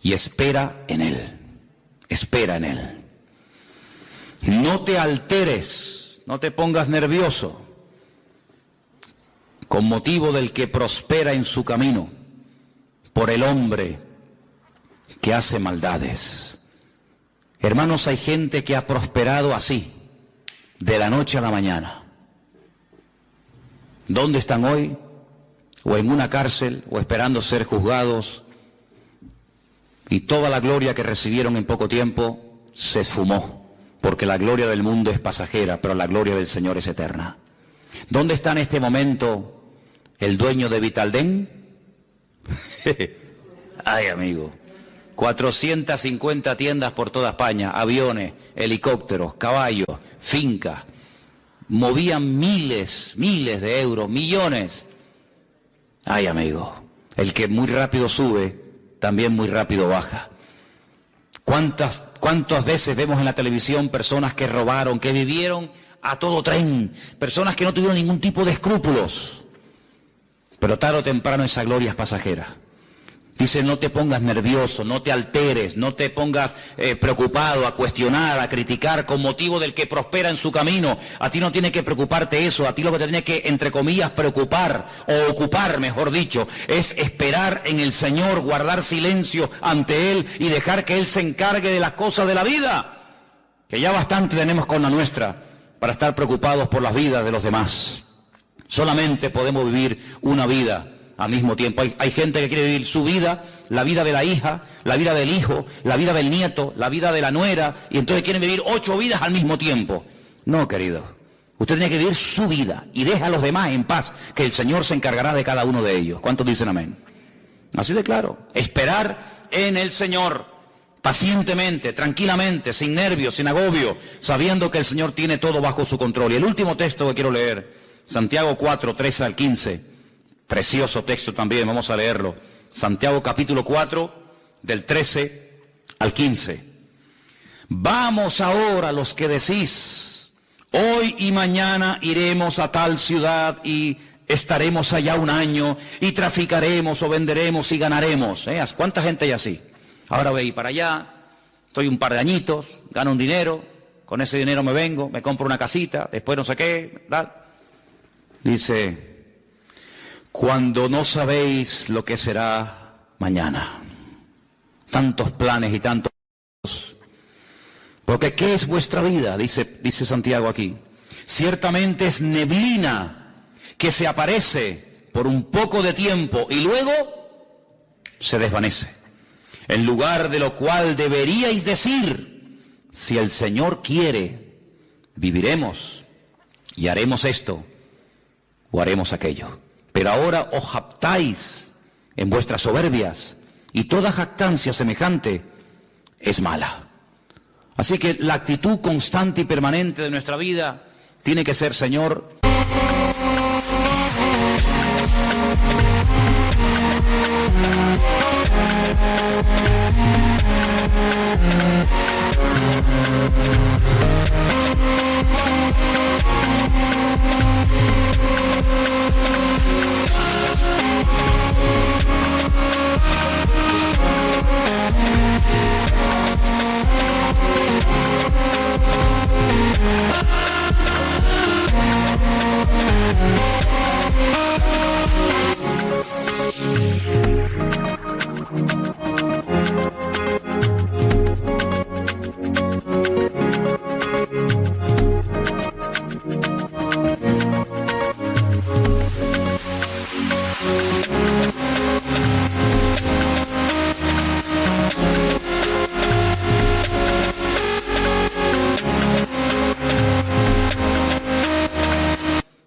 y espera en Él. Espera en Él. No te alteres, no te pongas nervioso con motivo del que prospera en su camino, por el hombre que hace maldades. Hermanos, hay gente que ha prosperado así, de la noche a la mañana. ¿Dónde están hoy? O en una cárcel, o esperando ser juzgados. Y toda la gloria que recibieron en poco tiempo se esfumó. Porque la gloria del mundo es pasajera, pero la gloria del Señor es eterna. ¿Dónde está en este momento el dueño de Vitaldén? Ay, amigo. 450 tiendas por toda España, aviones, helicópteros, caballos, fincas. Movían miles de euros, millones. Ay, amigo, el que muy rápido sube, también muy rápido baja. ¿Cuántas veces vemos en la televisión personas que robaron, que vivieron a todo tren, personas que no tuvieron ningún tipo de escrúpulos? Pero tarde o temprano esa gloria es pasajera. Dice, no te pongas nervioso, no te alteres, no te pongas preocupado, a cuestionar, a criticar con motivo del que prospera en su camino. A ti no tiene que preocuparte eso, a ti lo que te tiene que, entre comillas, preocupar, o ocupar, mejor dicho, es esperar en el Señor, guardar silencio ante Él y dejar que Él se encargue de las cosas de la vida. Que ya bastante tenemos con la nuestra para estar preocupados por las vidas de los demás. Solamente podemos vivir una vida al mismo tiempo. Hay gente que quiere vivir su vida, la vida de la hija, la vida del hijo, la vida del nieto, la vida de la nuera, y entonces quieren vivir 8 vidas al mismo tiempo. No, querido. Usted tiene que vivir su vida y deja a los demás en paz, que el Señor se encargará de cada uno de ellos. ¿Cuántos dicen amén? Así de claro. Esperar en el Señor, pacientemente, tranquilamente, sin nervios, sin agobio, sabiendo que el Señor tiene todo bajo su control. Y el último texto que quiero leer, Santiago 4, 13 al 15. Precioso texto también, vamos a leerlo. Santiago capítulo 4, del 13 al 15. Vamos ahora los que decís, hoy y mañana iremos a tal ciudad y estaremos allá un año y traficaremos o venderemos y ganaremos. ¿Cuánta gente hay así? Ahora voy para allá, estoy un par de añitos, gano un dinero, con ese dinero me vengo, me compro una casita, después no sé qué, ¿verdad? Dice, cuando no sabéis lo que será mañana. Tantos planes y tantos. Porque ¿qué es vuestra vida? Dice Santiago aquí. Ciertamente es neblina que se aparece por un poco de tiempo y luego se desvanece. En lugar de lo cual deberíais decir, si el Señor quiere, viviremos y haremos esto o haremos aquello. Pero ahora os jactáis en vuestras soberbias, y toda jactancia semejante es mala. Así que la actitud constante y permanente de nuestra vida tiene que ser, Señor,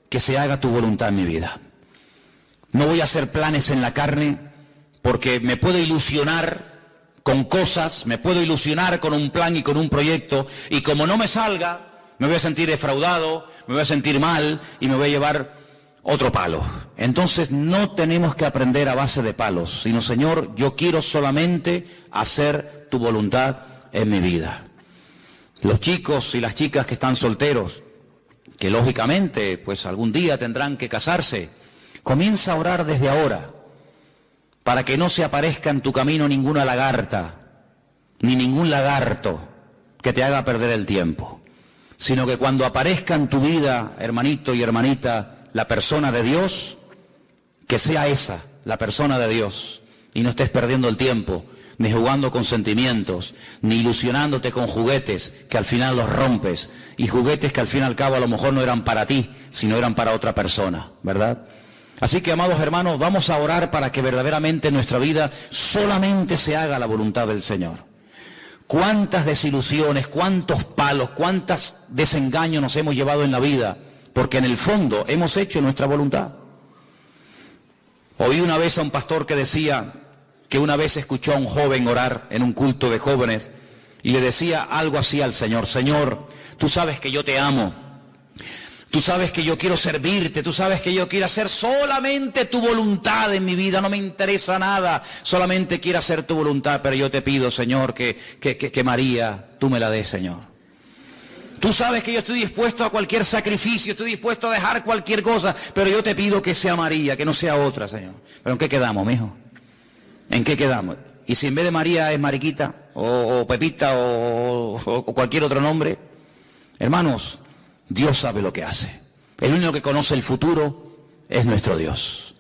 que se haga tu voluntad en mi vida. No voy a hacer planes en la carne porque me puedo ilusionar con cosas, me puedo ilusionar con un plan y con un proyecto, y como no me salga, me voy a sentir defraudado, me voy a sentir mal y me voy a llevar otro palo. Entonces no tenemos que aprender a base de palos, sino, Señor, yo quiero solamente hacer tu voluntad en mi vida. Los chicos y las chicas que están solteros, que lógicamente pues algún día tendrán que casarse, comienza a orar desde ahora, para que no se aparezca en tu camino ninguna lagarta, ni ningún lagarto que te haga perder el tiempo, sino que cuando aparezca en tu vida, hermanito y hermanita, la persona de Dios, que sea esa, la persona de Dios, y no estés perdiendo el tiempo, ni jugando con sentimientos, ni ilusionándote con juguetes que al final los rompes, y juguetes que al fin y al cabo a lo mejor no eran para ti, sino eran para otra persona, ¿verdad? Así que, amados hermanos, vamos a orar para que verdaderamente en nuestra vida solamente se haga la voluntad del Señor. Cuántas desilusiones, cuántos palos, cuántos desengaños nos hemos llevado en la vida, porque en el fondo hemos hecho nuestra voluntad. Oí una vez a un pastor que decía que una vez escuchó a un joven orar en un culto de jóvenes y le decía algo así al Señor: Señor, tú sabes que yo te amo, tú sabes que yo quiero servirte, tú sabes que yo quiero hacer solamente tu voluntad en mi vida, no me interesa nada, solamente quiero hacer tu voluntad, pero yo te pido, Señor, que María, tú me la des, Señor. Tú sabes que yo estoy dispuesto a cualquier sacrificio, estoy dispuesto a dejar cualquier cosa, pero yo te pido que sea María, que no sea otra, Señor. ¿Pero en qué quedamos, mijo? ¿En qué quedamos? Y si en vez de María es Mariquita, o Pepita, o cualquier otro nombre, hermanos, Dios sabe lo que hace. El único que conoce el futuro es nuestro Dios.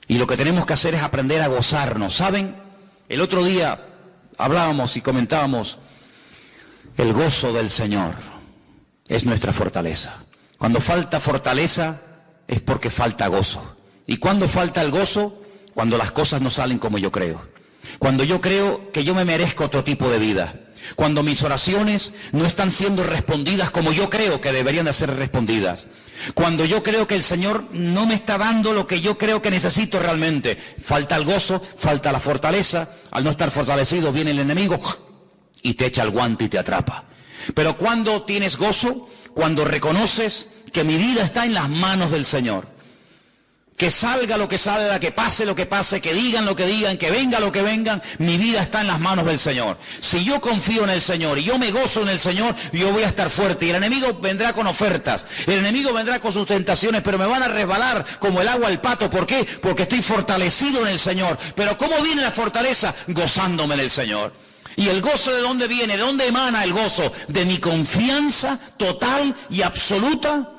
Y lo que tenemos que hacer es aprender a gozarnos. ¿Saben? El otro día hablábamos y comentábamos, el gozo del Señor es nuestra fortaleza. Cuando falta fortaleza es porque falta gozo. ¿Y cuándo falta el gozo? Cuando las cosas no salen como yo creo. Cuando yo creo que yo me merezco otro tipo de vida. Cuando mis oraciones no están siendo respondidas como yo creo que deberían de ser respondidas. Cuando yo creo que el Señor no me está dando lo que yo creo que necesito realmente. Falta el gozo, falta la fortaleza. Al no estar fortalecido viene el enemigo y te echa el guante y te atrapa. Pero cuando tienes gozo, cuando reconoces que mi vida está en las manos del Señor. Que salga lo que salga, que pase lo que pase, que digan lo que digan, que venga lo que vengan, mi vida está en las manos del Señor. Si yo confío en el Señor y yo me gozo en el Señor, yo voy a estar fuerte. Y el enemigo vendrá con ofertas, el enemigo vendrá con sus tentaciones, pero me van a resbalar como el agua al pato. ¿Por qué? Porque estoy fortalecido en el Señor. Pero ¿cómo viene la fortaleza? Gozándome en el Señor. ¿Y el gozo de dónde viene? ¿De dónde emana el gozo? De mi confianza total y absoluta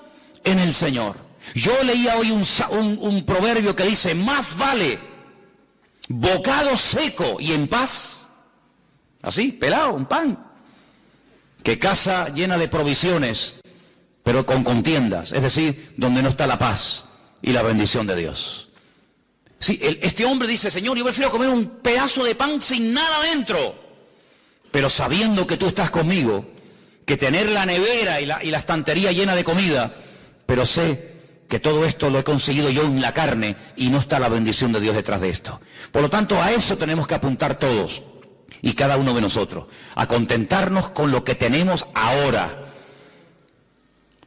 en el Señor. Yo leía hoy un proverbio que dice, más vale bocado seco y en paz, así, pelado, un pan, que casa llena de provisiones, pero con contiendas, es decir, donde no está la paz y la bendición de Dios. Sí, este hombre dice, Señor, yo prefiero comer un pedazo de pan sin nada dentro, pero sabiendo que tú estás conmigo, que tener la nevera y la estantería llena de comida, pero sé que todo esto lo he conseguido yo en la carne y no está la bendición de Dios detrás de esto. Por lo tanto, a eso tenemos que apuntar todos y cada uno de nosotros, a contentarnos con lo que tenemos ahora.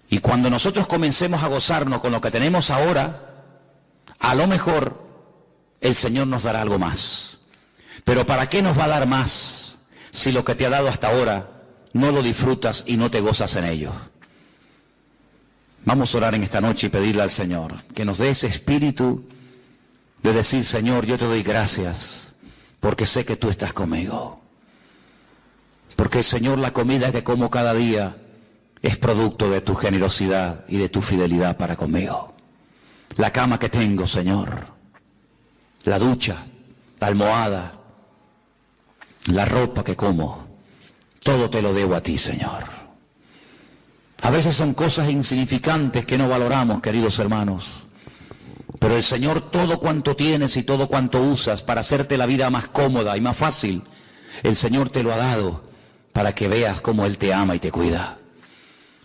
Y cuando nosotros comencemos a gozarnos con lo que tenemos ahora, a lo mejor el Señor nos dará algo más. Pero ¿para qué nos va a dar más si lo que te ha dado hasta ahora no lo disfrutas y no te gozas en ello? Vamos a orar en esta noche y pedirle al Señor que nos dé ese espíritu de decir, Señor, yo te doy gracias porque sé que tú estás conmigo. Porque, Señor, la comida que como cada día es producto de tu generosidad y de tu fidelidad para conmigo. La cama que tengo, Señor, la ducha, la almohada, la ropa que como, todo te lo debo a ti, Señor. A veces son cosas insignificantes que no valoramos, queridos hermanos. Pero el Señor, todo cuanto tienes y todo cuanto usas para hacerte la vida más cómoda y más fácil, el Señor te lo ha dado para que veas cómo Él te ama y te cuida.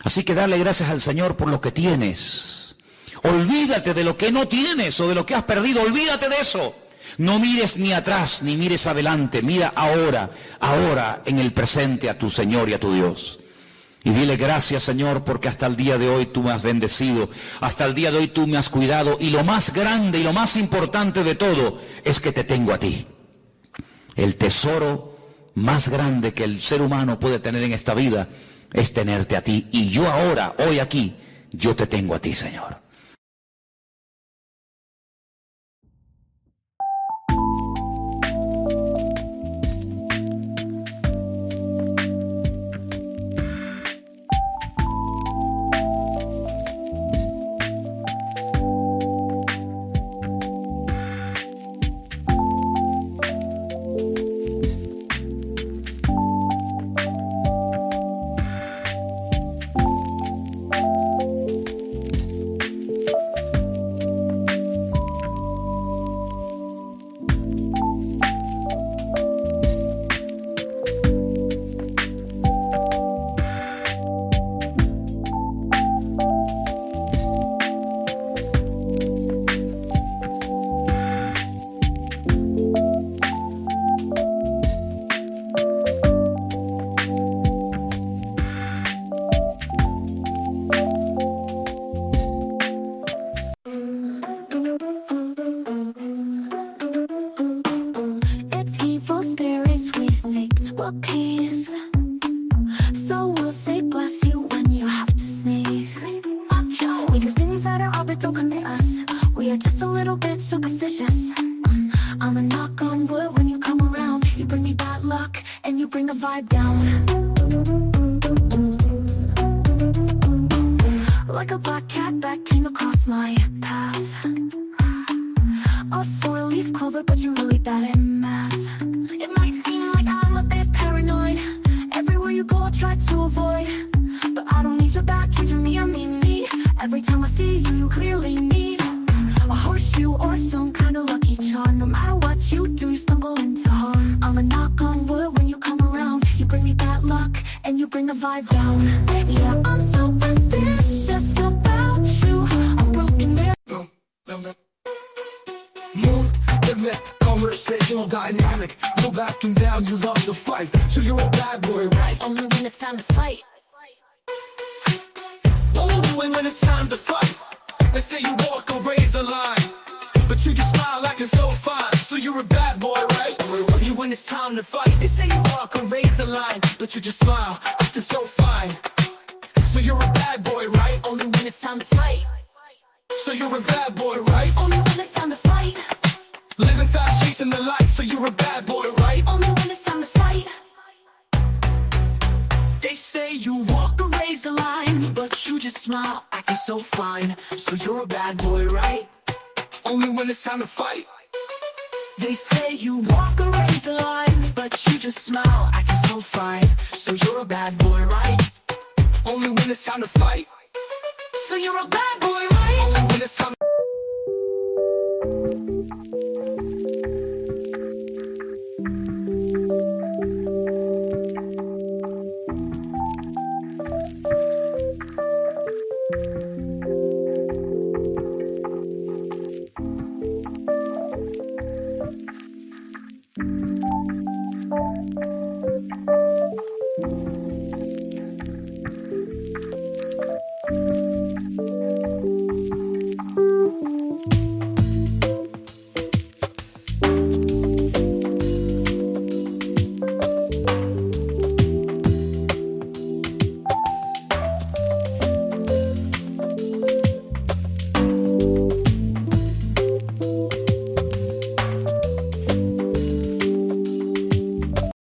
Así que dale gracias al Señor por lo que tienes. Olvídate de lo que no tienes o de lo que has perdido, olvídate de eso. No mires ni atrás ni mires adelante, mira ahora, ahora en el presente a tu Señor y a tu Dios. Y dile gracias, Señor, porque hasta el día de hoy tú me has bendecido, hasta el día de hoy tú me has cuidado, y lo más grande y lo más importante de todo es que te tengo a ti. El tesoro más grande que el ser humano puede tener en esta vida es tenerte a ti. Y yo ahora, hoy aquí, yo te tengo a ti, Señor. Peace. So we'll say bless you when you have to sneeze. We do things that are odd but don't commit us. We are just a little bit superstitious. I'ma knock on wood when you come around. You bring me bad luck and you bring the vibe down. Like a black cat that came across my path. A four-leaf clover, but you're really bad at math. It might seem like I'm a bit paranoid. Everywhere you go, I try to avoid. But I don't need your bad treat from me or me. Every time I see you, you clearly need a horseshoe or some kind of lucky charm. No matter what you do, you stumble into harm. I'ma knock on wood when you come around. You bring me bad luck and you bring the vibe down. Yeah, I'm superstitious about you. I'm broken man. Conversational dynamic. Go back and down, you love to fight. So you're a bad boy, right? Only when it's time to fight. Only when it's time to fight. They say you walk a razor line, but you just smile like it's so fine. So you're a bad boy, right? Only when it's time to fight. They say you walk a razor line, but you just smile like it's so fine. So you're a bad boy, right? Only when it's time to fight. So you're a bad boy, right? Only when it's time to fight. Living fast, chasing the light. So you're a bad boy, right? Only when it's time to fight. They say you walk a razor line, but you just smile, acting so fine. So you're a bad boy, right? Only when it's time to fight. They say you walk a razor line, but you just smile, acting so fine. So you're a bad boy, right? Only when it's time to fight. So you're a bad boy, right? Only when it's time.